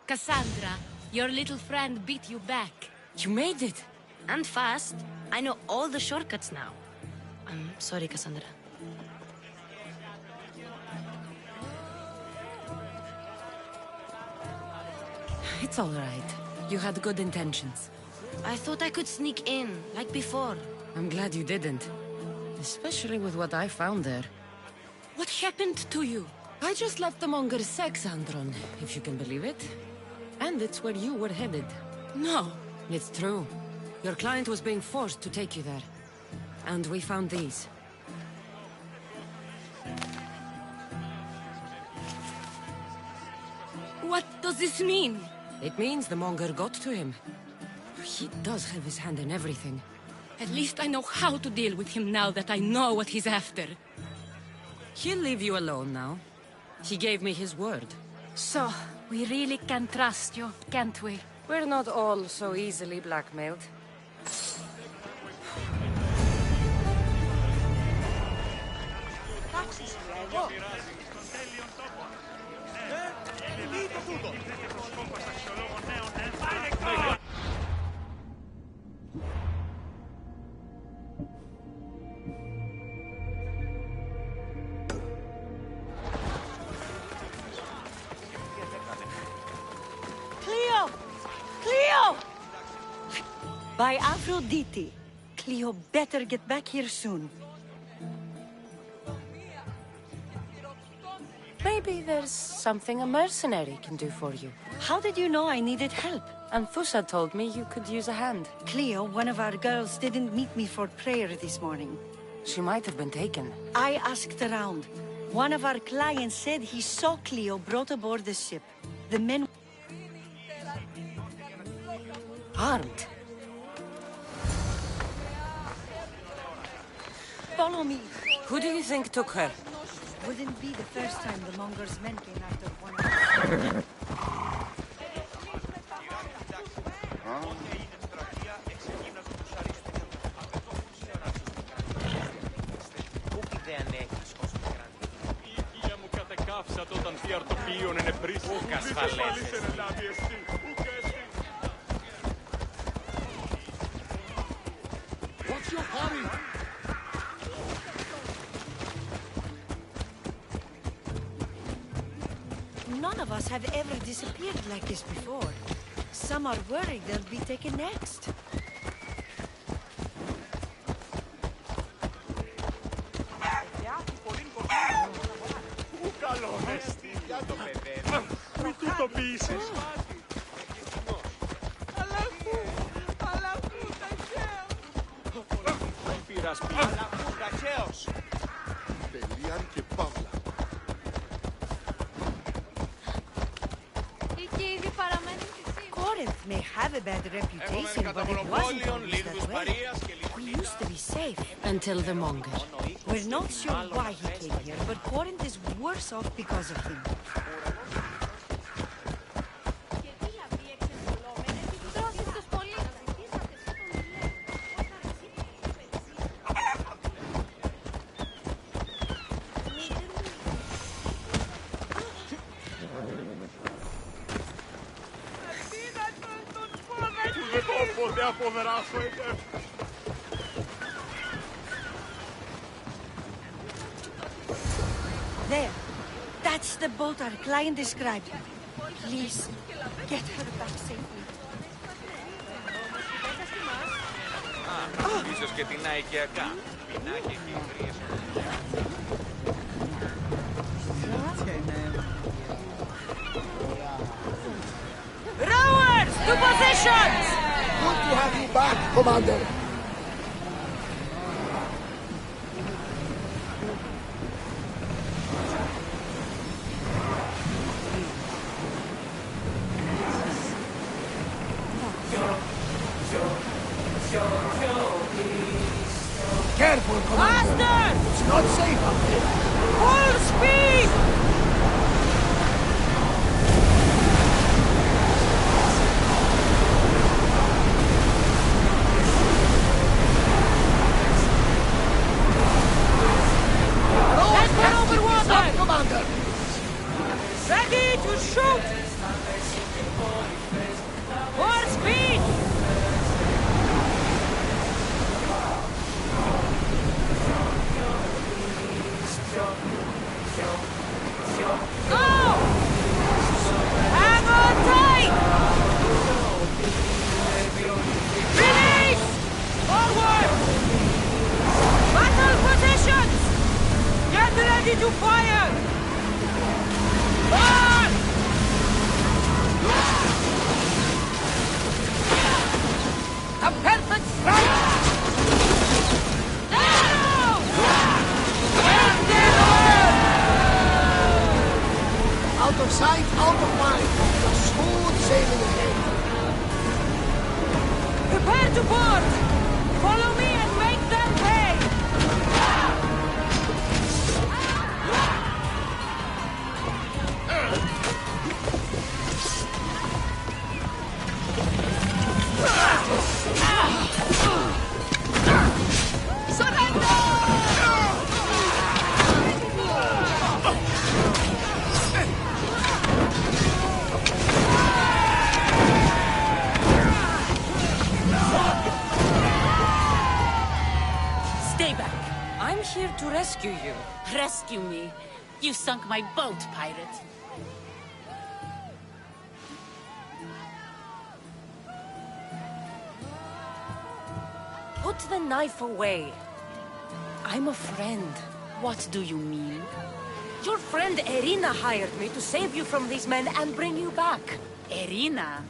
Cassandra, your little friend beat you back. You made it. And fast. I know all the shortcuts now. I'm sorry, Cassandra. It's all right. You had good intentions. I thought I could sneak in, like before. I'm glad you didn't. Especially with what I found there. What happened to you? I just left the Monger's sex, Andron, if you can believe it. And it's where you were headed. No. It's true. Your client was being forced to take you there. And we found these. What does this mean? It means the Monger got to him. He does have his hand in everything. At least I know how to deal with him now that I know what he's after. He'll leave you alone now. He gave me his word. So, we really can trust you, can't we? We're not all so easily blackmailed. Cleo! Cleo! By Aphrodite. Cleo better get back here soon. Maybe there's something a mercenary can do for you. How did you know I needed help? Anthusa told me you could use a hand. Cleo, one of our girls, didn't meet me for prayer this morning. She might have been taken. I asked around. One of our clients said he saw Cleo brought aboard the ship. The men... armed. Follow me. Who do you think took her? Wouldn't be the first time the Monger's men came after one of us. Όταν τι αρτοπίων είναι πρίσι. Ουκ ασφαλές. What's your hurry? None of us have ever disappeared like this before. Some are worried they'll be taken next. Μην του το πείσεις. Τελείαν και παύλα. Corinth may have a bad reputation, but it wasn't always that way. We used to be safe. Until the Monger. We're not sure why he came here, but Corinth is worse off because of him. There. That's the boat our client described. Please, get her back safely. Ίσως και την οικιακά. Πινάκια και υγρίες. Rowers, to positions! Good to have you back, Commander. Careful, Commander. Faster! It's not safe up there. Full speed! Let's over water! Commander. Ready to shoot! ready to fire! Fire! A perfect strike! Out of sight, out of mind. Smooth sailing ahead. Prepare to board! Follow me and make them pay! Stay back. I'm here to rescue you. Rescue me. You sunk my boat, pirate. Put the knife away. I'm a friend. What do you mean? Your friend Irina hired me to save you from these men and bring you back. Irina?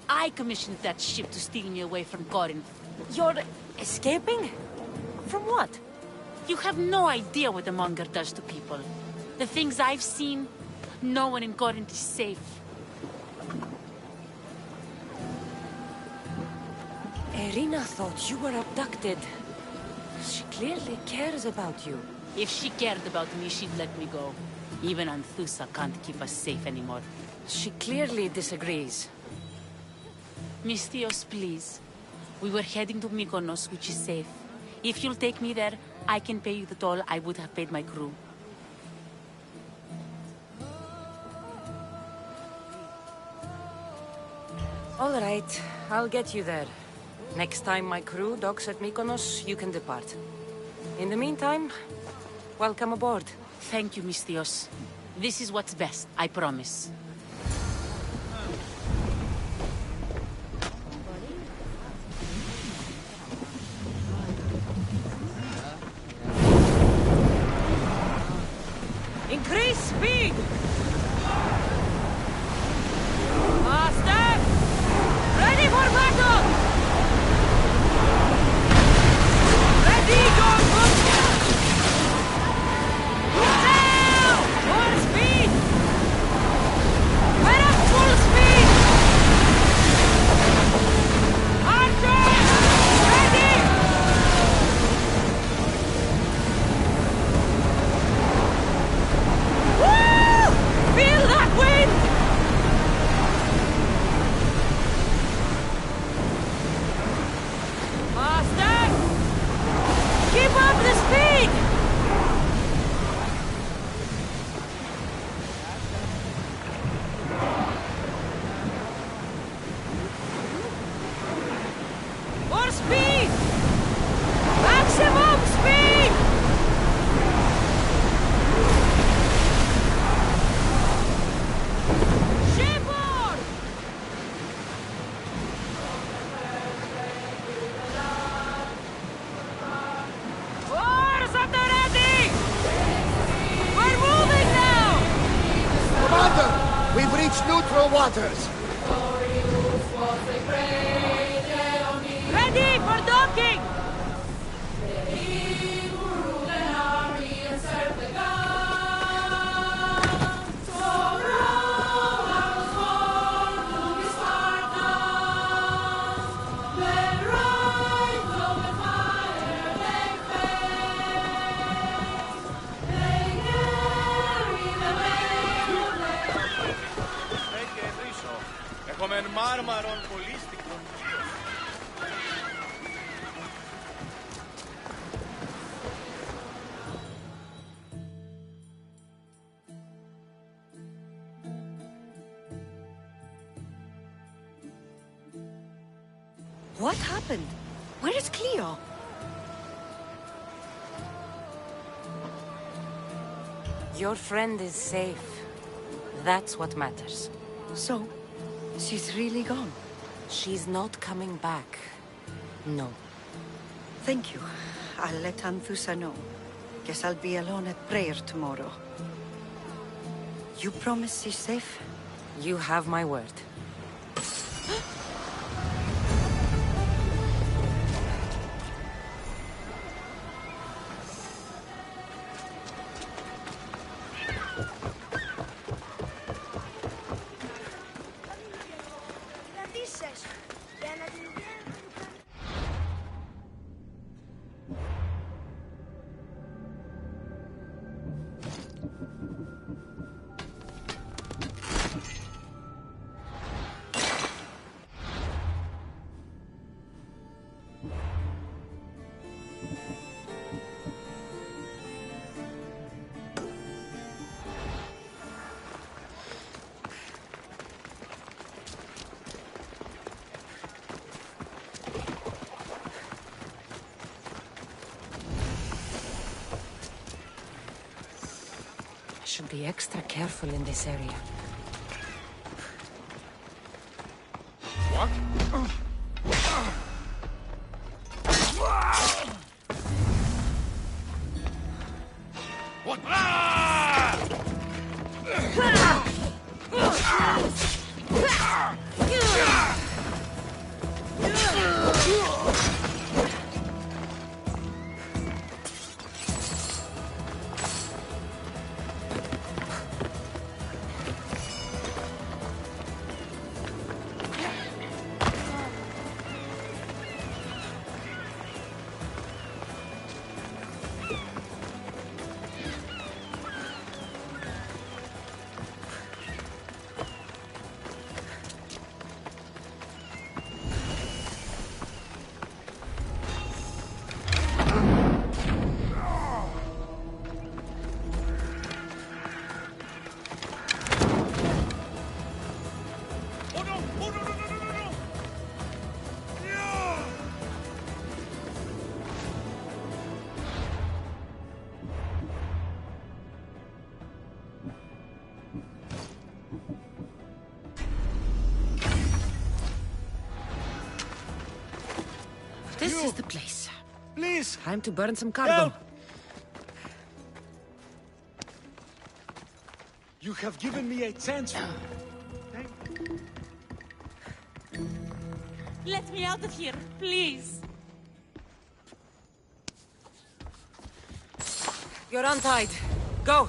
I commissioned that ship to steal me away from Corinth. You're escaping? From what? You have no idea what the monger does to people. The things I've seen, no one in Corinth is safe. Irina thought you were abducted. She clearly cares about you. If she cared about me, she'd let me go. Even Anthusa can't keep us safe anymore. She clearly disagrees. Misthios, please. We were heading to Mykonos, which is safe. If you'll take me there, I can pay you the toll I would have paid my crew. All right, I'll get you there. Next time my crew docks at Mykonos, you can depart. In the meantime, welcome aboard. Thank you, Misthios. This is what's best, I promise. Increase speed! Master! Ready for battle! Ready, go, Now! More speed! We're at full speed! Archers! Ready! Woo! Feel that wind! Master! Keep up the speed! More speed! Maximum speed! Shipboard! Oars at the ready! We're moving now! Commander, we've reached neutral waters. Ready for docking! Έχουμε μάρμαρον πολίστικον. What happened? Where is Cleo? Your friend is safe. That's what matters. So, she's really gone? She's not coming back. No. Thank you. I'll let Anthusa know. Guess I'll be alone at prayer tomorrow. You promise she's safe? You have my word. Should be extra careful in this area. What? What? This is the place. Please! Time to burn some cargo. Help! You have given me a chance. Let me out of here, please. You're untied. Go!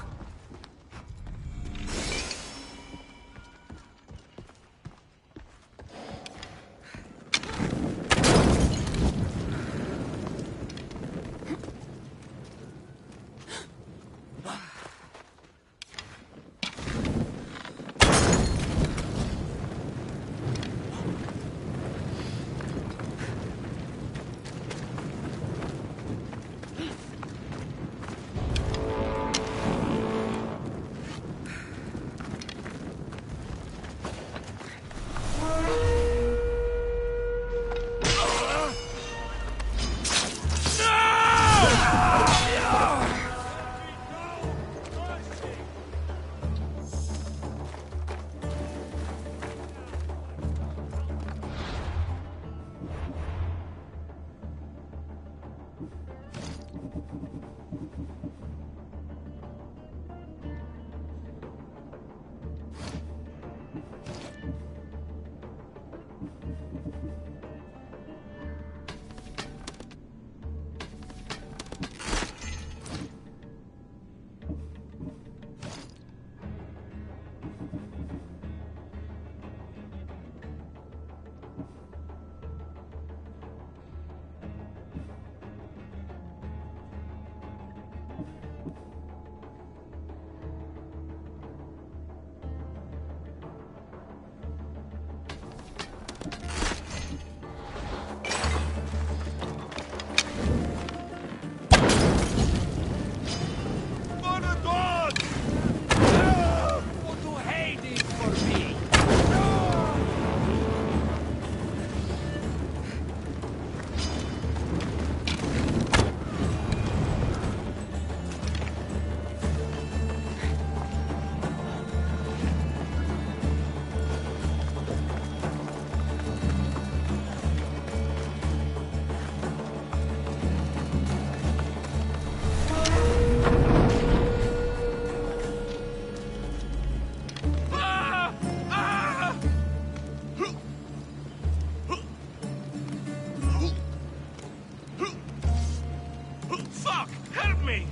Fuck! Help me!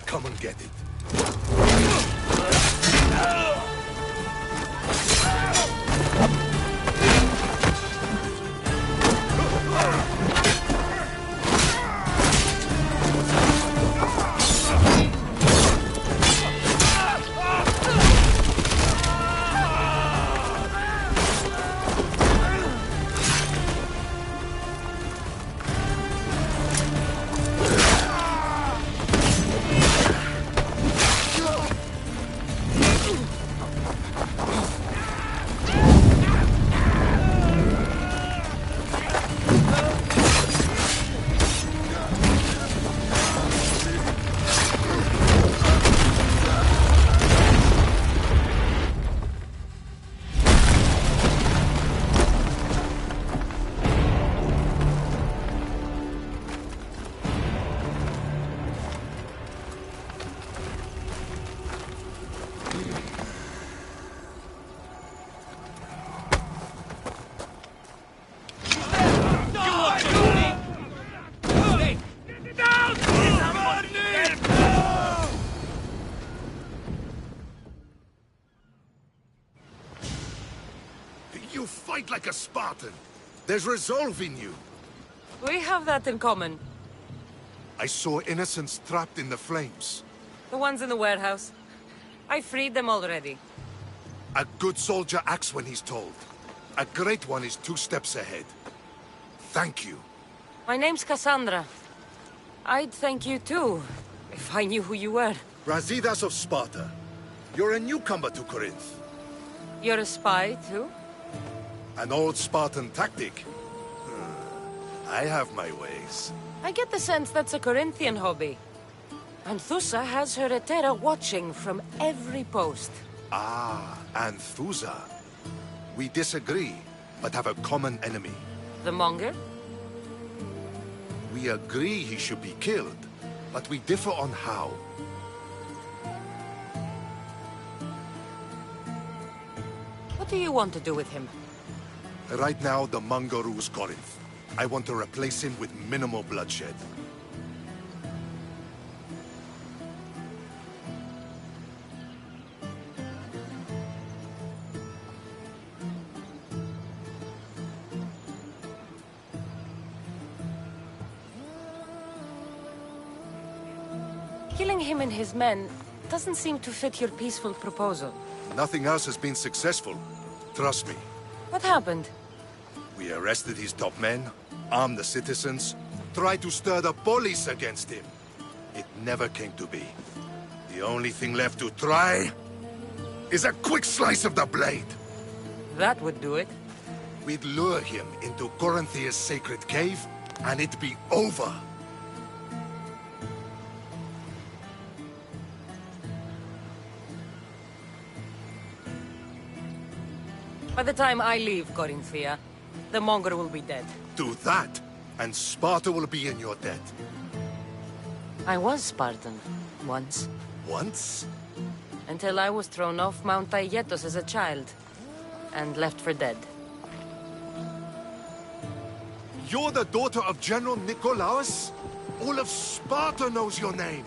Come and get it. You fight like a Spartan. There's resolve in you. We have that in common. I saw innocents trapped in the flames. The ones in the warehouse. I freed them already. A good soldier acts when he's told. A great one is 2 steps ahead. Thank you. My name's Cassandra. I'd thank you too, if I knew who you were. Brasidas of Sparta. You're a newcomer to Corinth. You're a spy too? An old Spartan tactic. I have my ways. I get the sense that's a Corinthian hobby. Anthusa has her Etera watching from every post. Ah, Anthusa. We disagree, but have a common enemy. The Monger? We agree he should be killed, but we differ on how. What do you want to do with him? Right now, the Monger rules Corinth. I want to replace him with minimal bloodshed. Killing him and his men doesn't seem to fit your peaceful proposal. Nothing else has been successful. Trust me. What happened? We arrested his top men, armed the citizens, tried to stir the police against him. It never came to be. The only thing left to try is a quick slice of the blade. That would do it. We'd lure him into Corinthia's sacred cave, and it'd be over. By the time I leave Corinthia, the Monger will be dead. Do that, and Sparta will be in your debt. I was Spartan, once. Once? Until I was thrown off Mount Aietos as a child, and left for dead. You're the daughter of General Nikolaos? All of Sparta knows your name.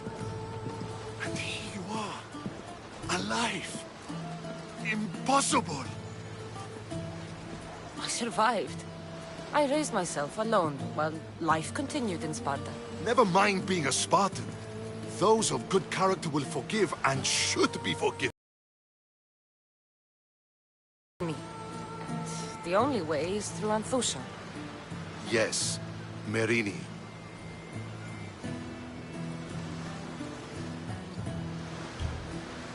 And here you are, alive. Impossible. I survived. I raised myself alone while life continued in Sparta. Never mind being a Spartan. Those of good character will forgive and should be forgiven. Me. And the only way is through Anthusha. Yes, Merini.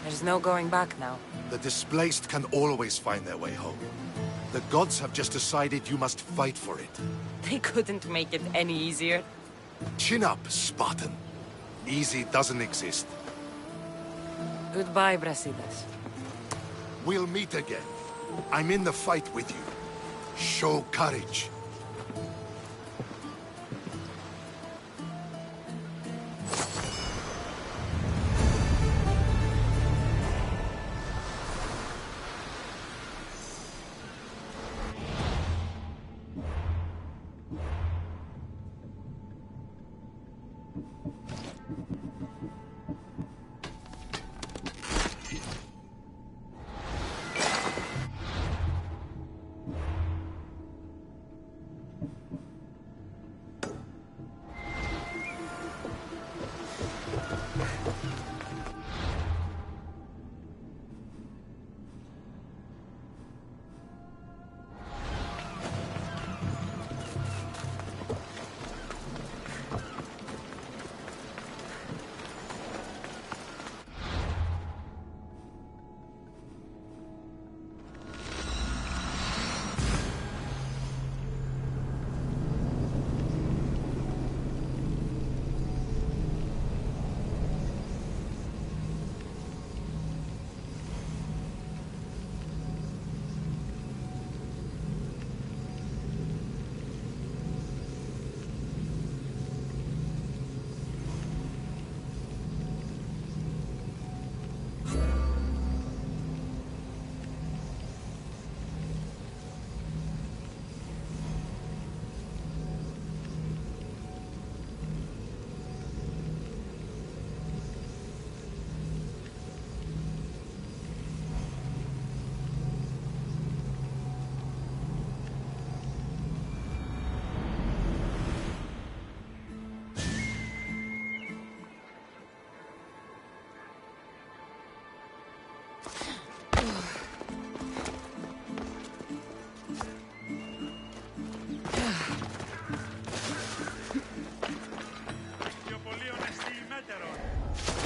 There's no going back now. The displaced can always find their way home. The gods have just decided you must fight for it. They couldn't make it any easier. Chin up, Spartan. Easy doesn't exist. Goodbye, Brasidas. We'll meet again. I'm in the fight with you. Show courage.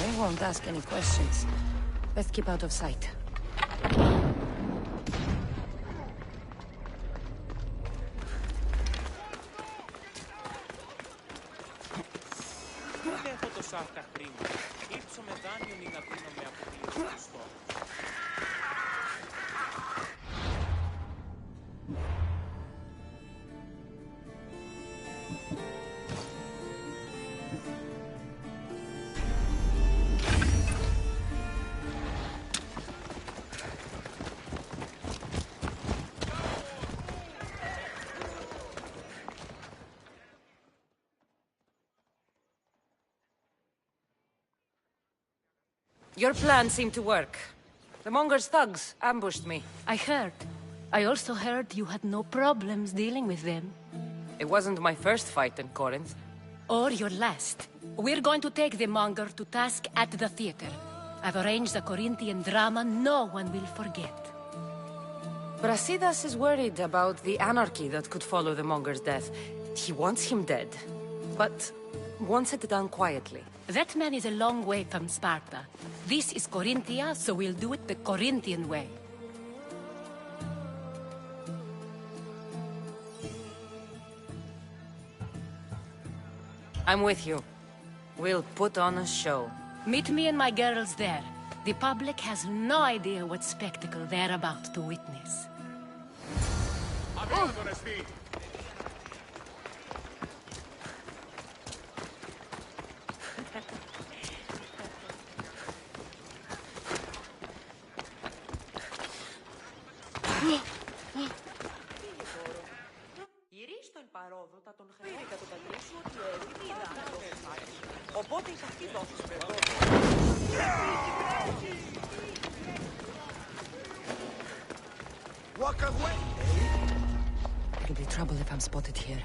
They won't ask any questions. Let's keep out of sight. Δεν έχω τόσα αυτά χρήματα. Ήρθω με δάνειο ή να δίνω με αποκλειστικό στόχο. Your plan seemed to work. The Monger's thugs ambushed me. I heard. I also heard you had no problems dealing with them. It wasn't my first fight in Corinth. Or your last. We're going to take the Monger to task at the theater. I've arranged a Corinthian drama no one will forget. Brasidas is worried about the anarchy that could follow the Monger's death. He wants him dead, but wants it done quietly. That man is a long way from Sparta. This is Corinthia, so we'll do it the Corinthian way. I'm with you. We'll put on a show. Meet me and my girls there. The public has no idea what spectacle they're about to witness. Στον παρόδο θα τον χρειάζεται να τον πατρίσου ότι έρθει είδα να το φάει. Οπότε η αυτή δόση It'll be trouble if I'm spotted here.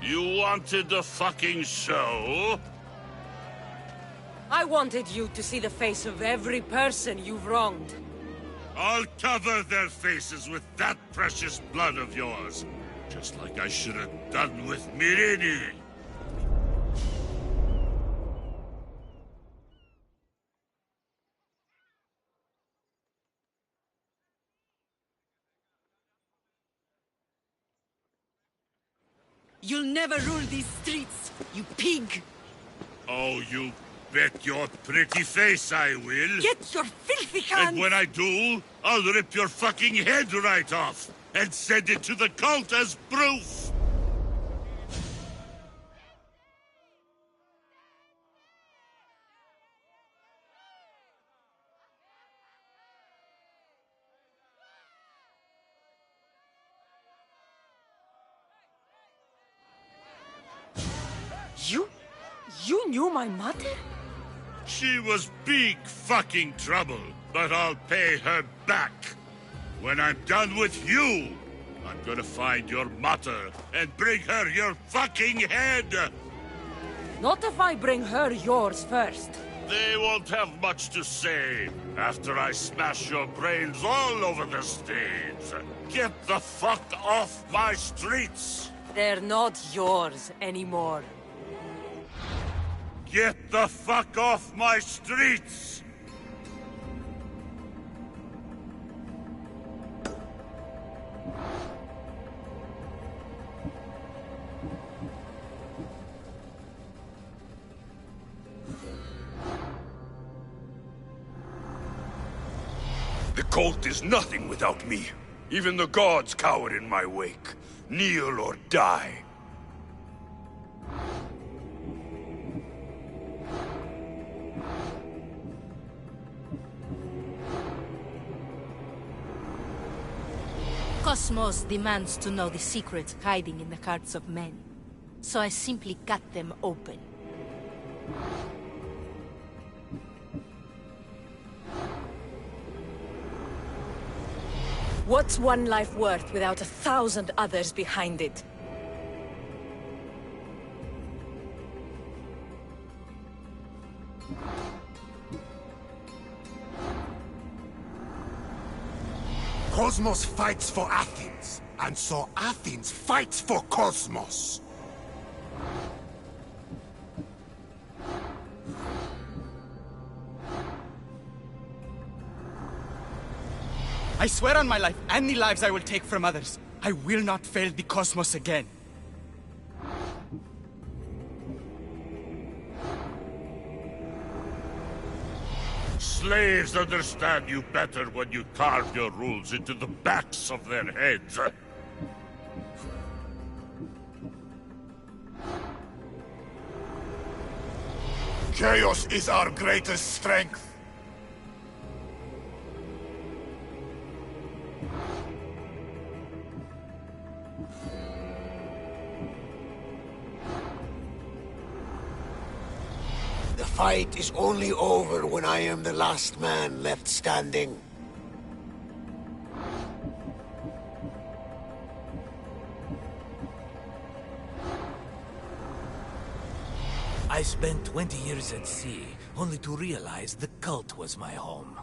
You wanted a fucking show? I wanted you to see the face of every person you've wronged. I'll cover their faces with that precious blood of yours. Just like I should have done with Mirini. You'll never rule these streets, you pig! Oh, you bet your pretty face I will. Get your filthy hands! And when I do, I'll rip your fucking head right off and send it to the cult as proof. You knew my mother? She was big fucking trouble, but I'll pay her back. When I'm done with you, I'm gonna find your mother and bring her your fucking head! Not if I bring her yours first. They won't have much to say after I smash your brains all over the stage. Get the fuck off my streets! They're not yours anymore. Get the fuck off my streets! The cult is nothing without me. Even the gods cower in my wake. Kneel or die. Cosmos demands to know the secrets hiding in the hearts of men. So I simply cut them open. What's one life worth without 1,000 others behind it? Cosmos fights for Athens, and so Athens fights for Cosmos. I swear on my life and the lives I will take from others, I will not fail the cosmos again. Slaves understand you better when you carve your rules into the backs of their heads. Chaos is our greatest strength. The fight is only over when I am the last man left standing. I spent 20 years at sea, only to realize the cult was my home.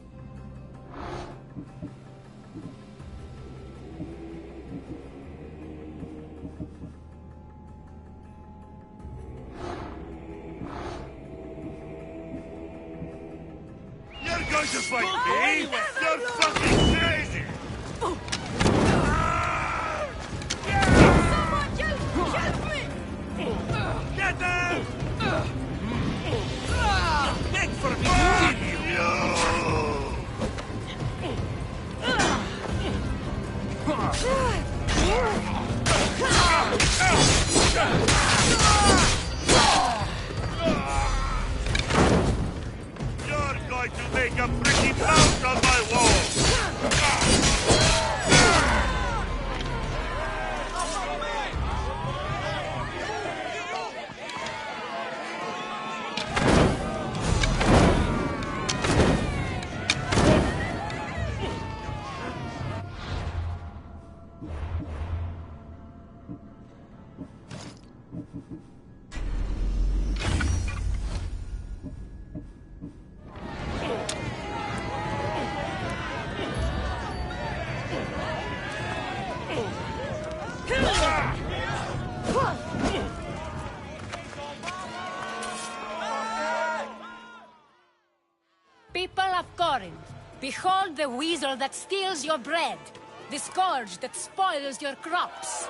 fight me! You're fucking crazy! Someone help me! Get them! Beg for me! You're going to make a pretty mount on my wall! People of Corinth, behold the weasel that steals your bread, the scourge that spoils your crops.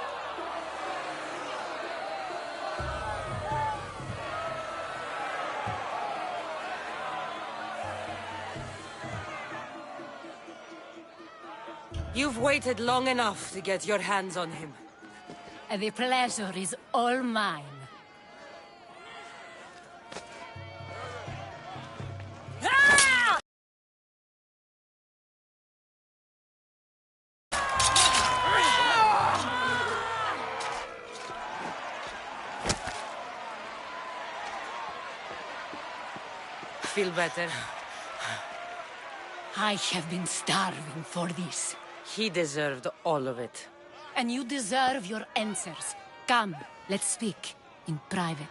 You've waited long enough to get your hands on him. The pleasure is all mine. Ah! Feel better? I have been starving for this. He deserved all of it. And you deserve your answers. Come, let's speak in private.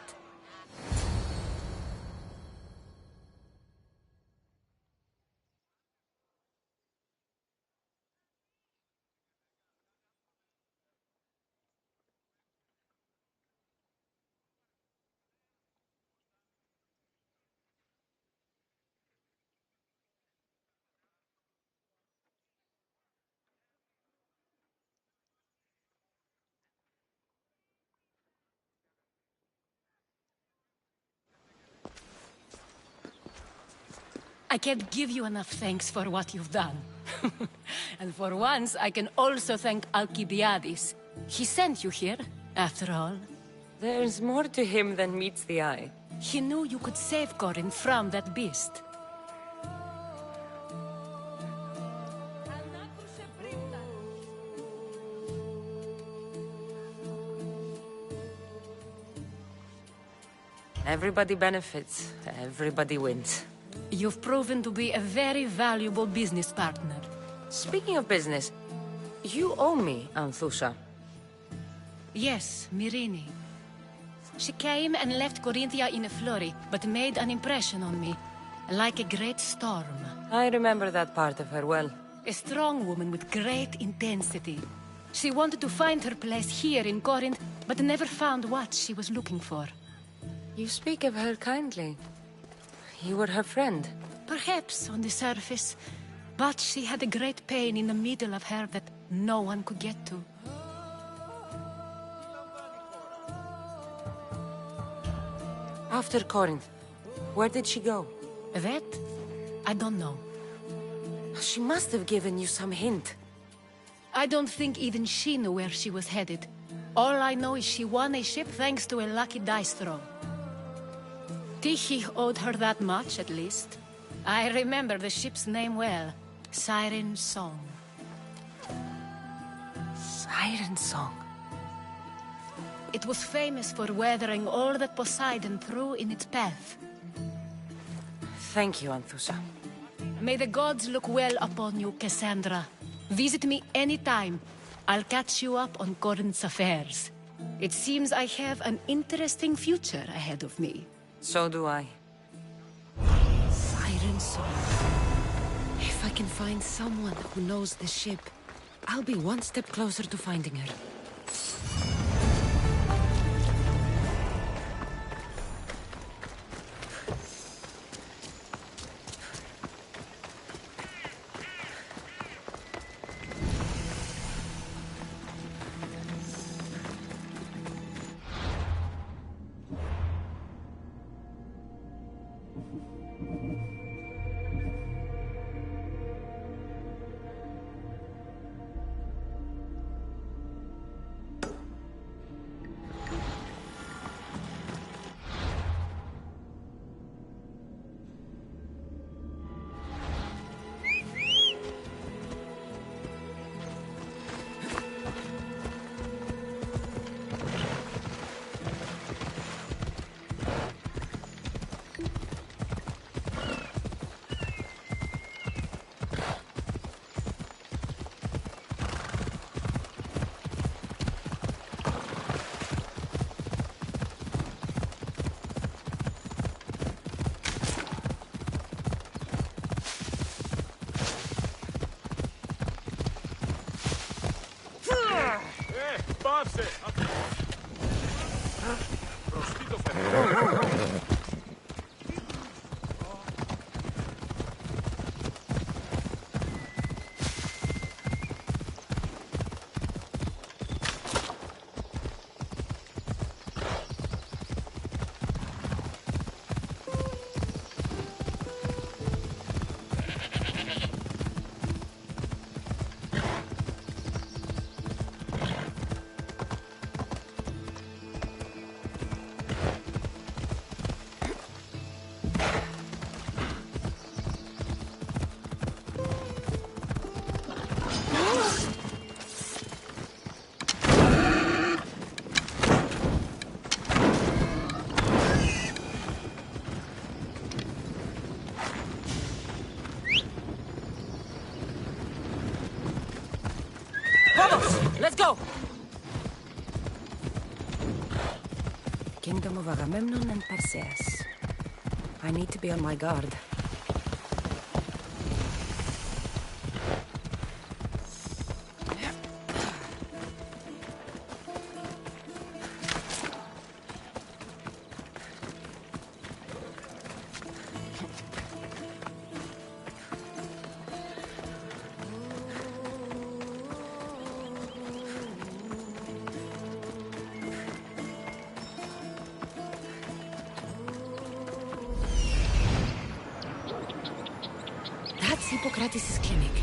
I can't give you enough thanks for what you've done. And for once, I can also thank Alcibiades. He sent you here, after all. There's more to him than meets the eye. He knew you could save Corinth from that beast. Everybody benefits, everybody wins. You've proven to be a very valuable business partner. Speaking of business, you owe me, Anthusha. Yes, Myrine. She came and left Corinthia in a flurry, but made an impression on me, like a great storm. I remember that part of her well. A strong woman with great intensity. She wanted to find her place here in Corinth, but never found what she was looking for. You speak of her kindly. You were her friend. Perhaps on the surface, but she had a great pain in the middle of her that no one could get to. After Corinth, where did she go? That? I don't know. She must have given you some hint. I don't think even she knew where she was headed. All I know is she won a ship thanks to a lucky dice throw. Tyche owed her that much, at least. I remember the ship's name well. Siren Song. Siren Song? It was famous for weathering all that Poseidon threw in its path. Thank you, Anthusha. May the gods look well upon you, Cassandra. Visit me anytime. I'll catch you up on Corinth's affairs. It seems I have an interesting future ahead of me. So do I. Siren Song. If I can find someone who knows the ship, I'll be one step closer to finding her. Πάψε! Μπροστί το φεύγω. Let's go! Kingdom of Agamemnon and Perseus. I need to be on my guard. That's Hippocrates' clinic.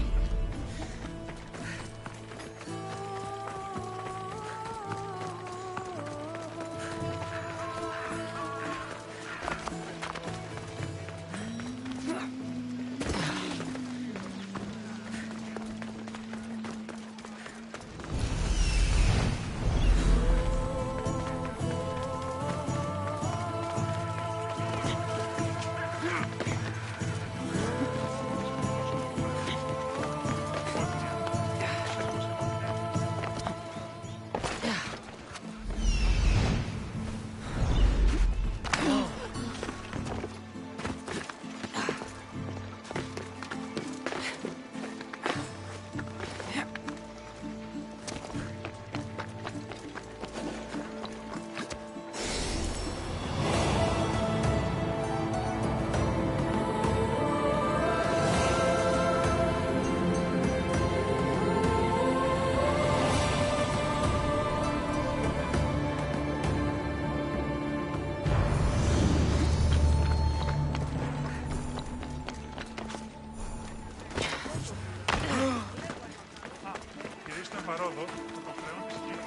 παρόδο το χρέον της γης.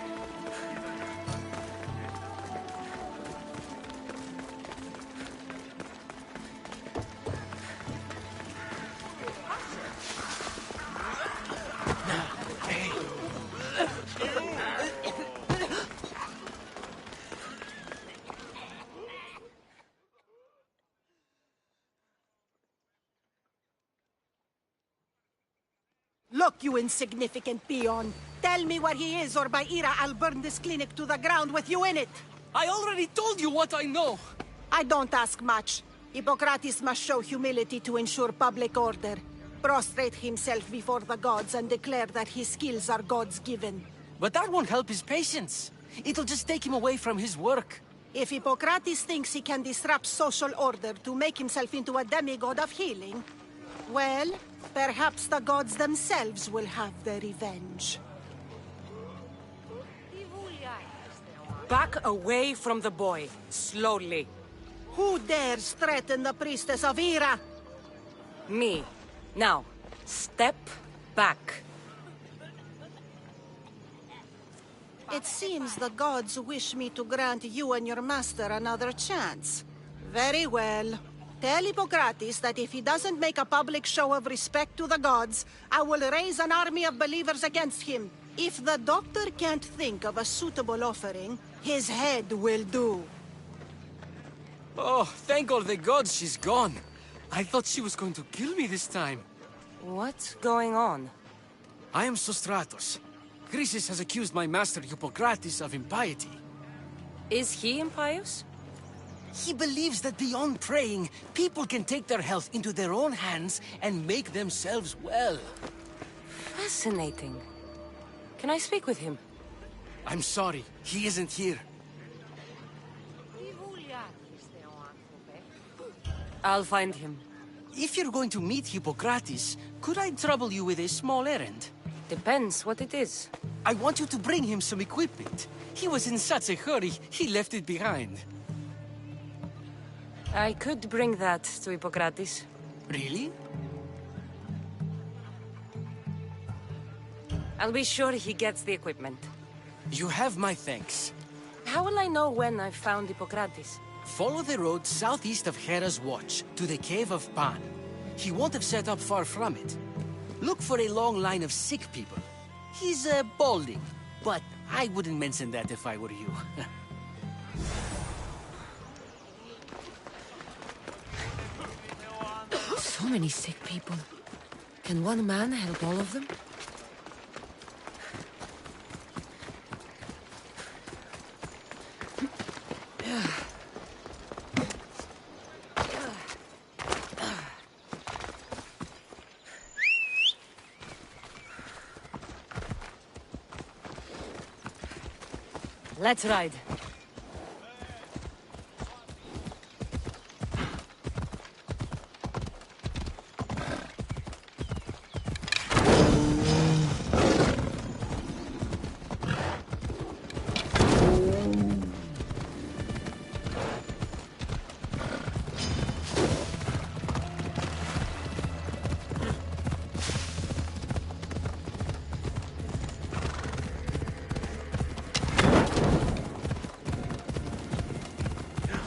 Look, you insignificant peon. Tell me where he is, or by Ira, I'll burn this clinic to the ground with you in it. I already told you what I know. I don't ask much. Hippocrates must show humility to ensure public order. Prostrate himself before the gods and declare that his skills are gods given. But that won't help his patients. It'll just take him away from his work. If Hippocrates thinks he can disrupt social order to make himself into a demigod of healing, well, perhaps the gods themselves will have their revenge. Back away from the boy, slowly. Who dares threaten the priestess of Ira? Me. Now, step back. It seems the gods wish me to grant you and your master another chance. Very well. Tell Hippocrates that if he doesn't make a public show of respect to the gods, I will raise an army of believers against him. If the doctor can't think of a suitable offering, his head will do. Oh, thank all the gods she's gone. I thought she was going to kill me this time. What's going on? I am Sostratos. Chrysis has accused my master Hippocrates of impiety. Is he impious? He believes that beyond praying, people can take their health into their own hands and make themselves well. Fascinating. Can I speak with him? I'm sorry. He isn't here. I'll find him. If you're going to meet Hippocrates, could I trouble you with a small errand? Depends what it is. I want you to bring him some equipment. He was in such a hurry, he left it behind. I could bring that to Hippocrates. Really? I'll be sure he gets the equipment. You have my thanks. How will I know when I've found Hippocrates? Follow the road southeast of Hera's Watch, to the Cave of Pan. He won't have set up far from it. Look for a long line of sick people. He's, balding, but I wouldn't mention that if I were you. So many sick people. Can one man help all of them? Let's ride.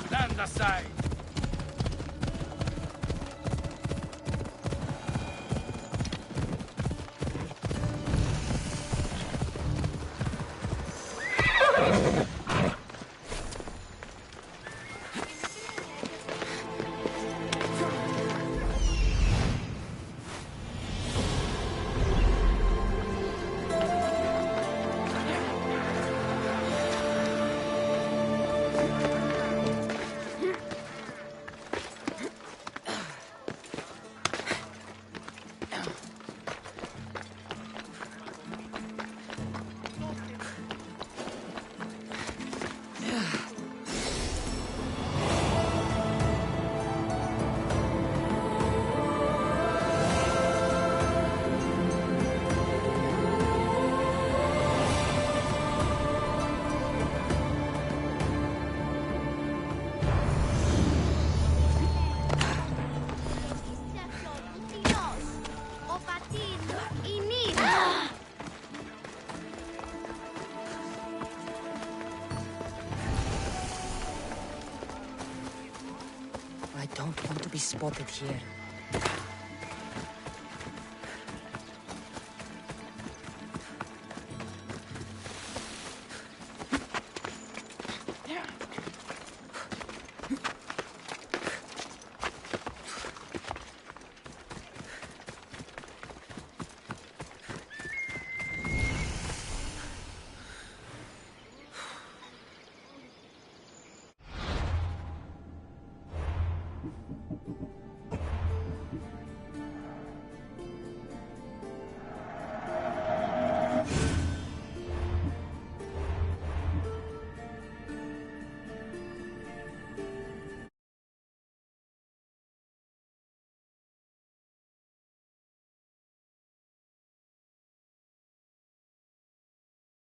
Stand aside. I don't want to be spotted here.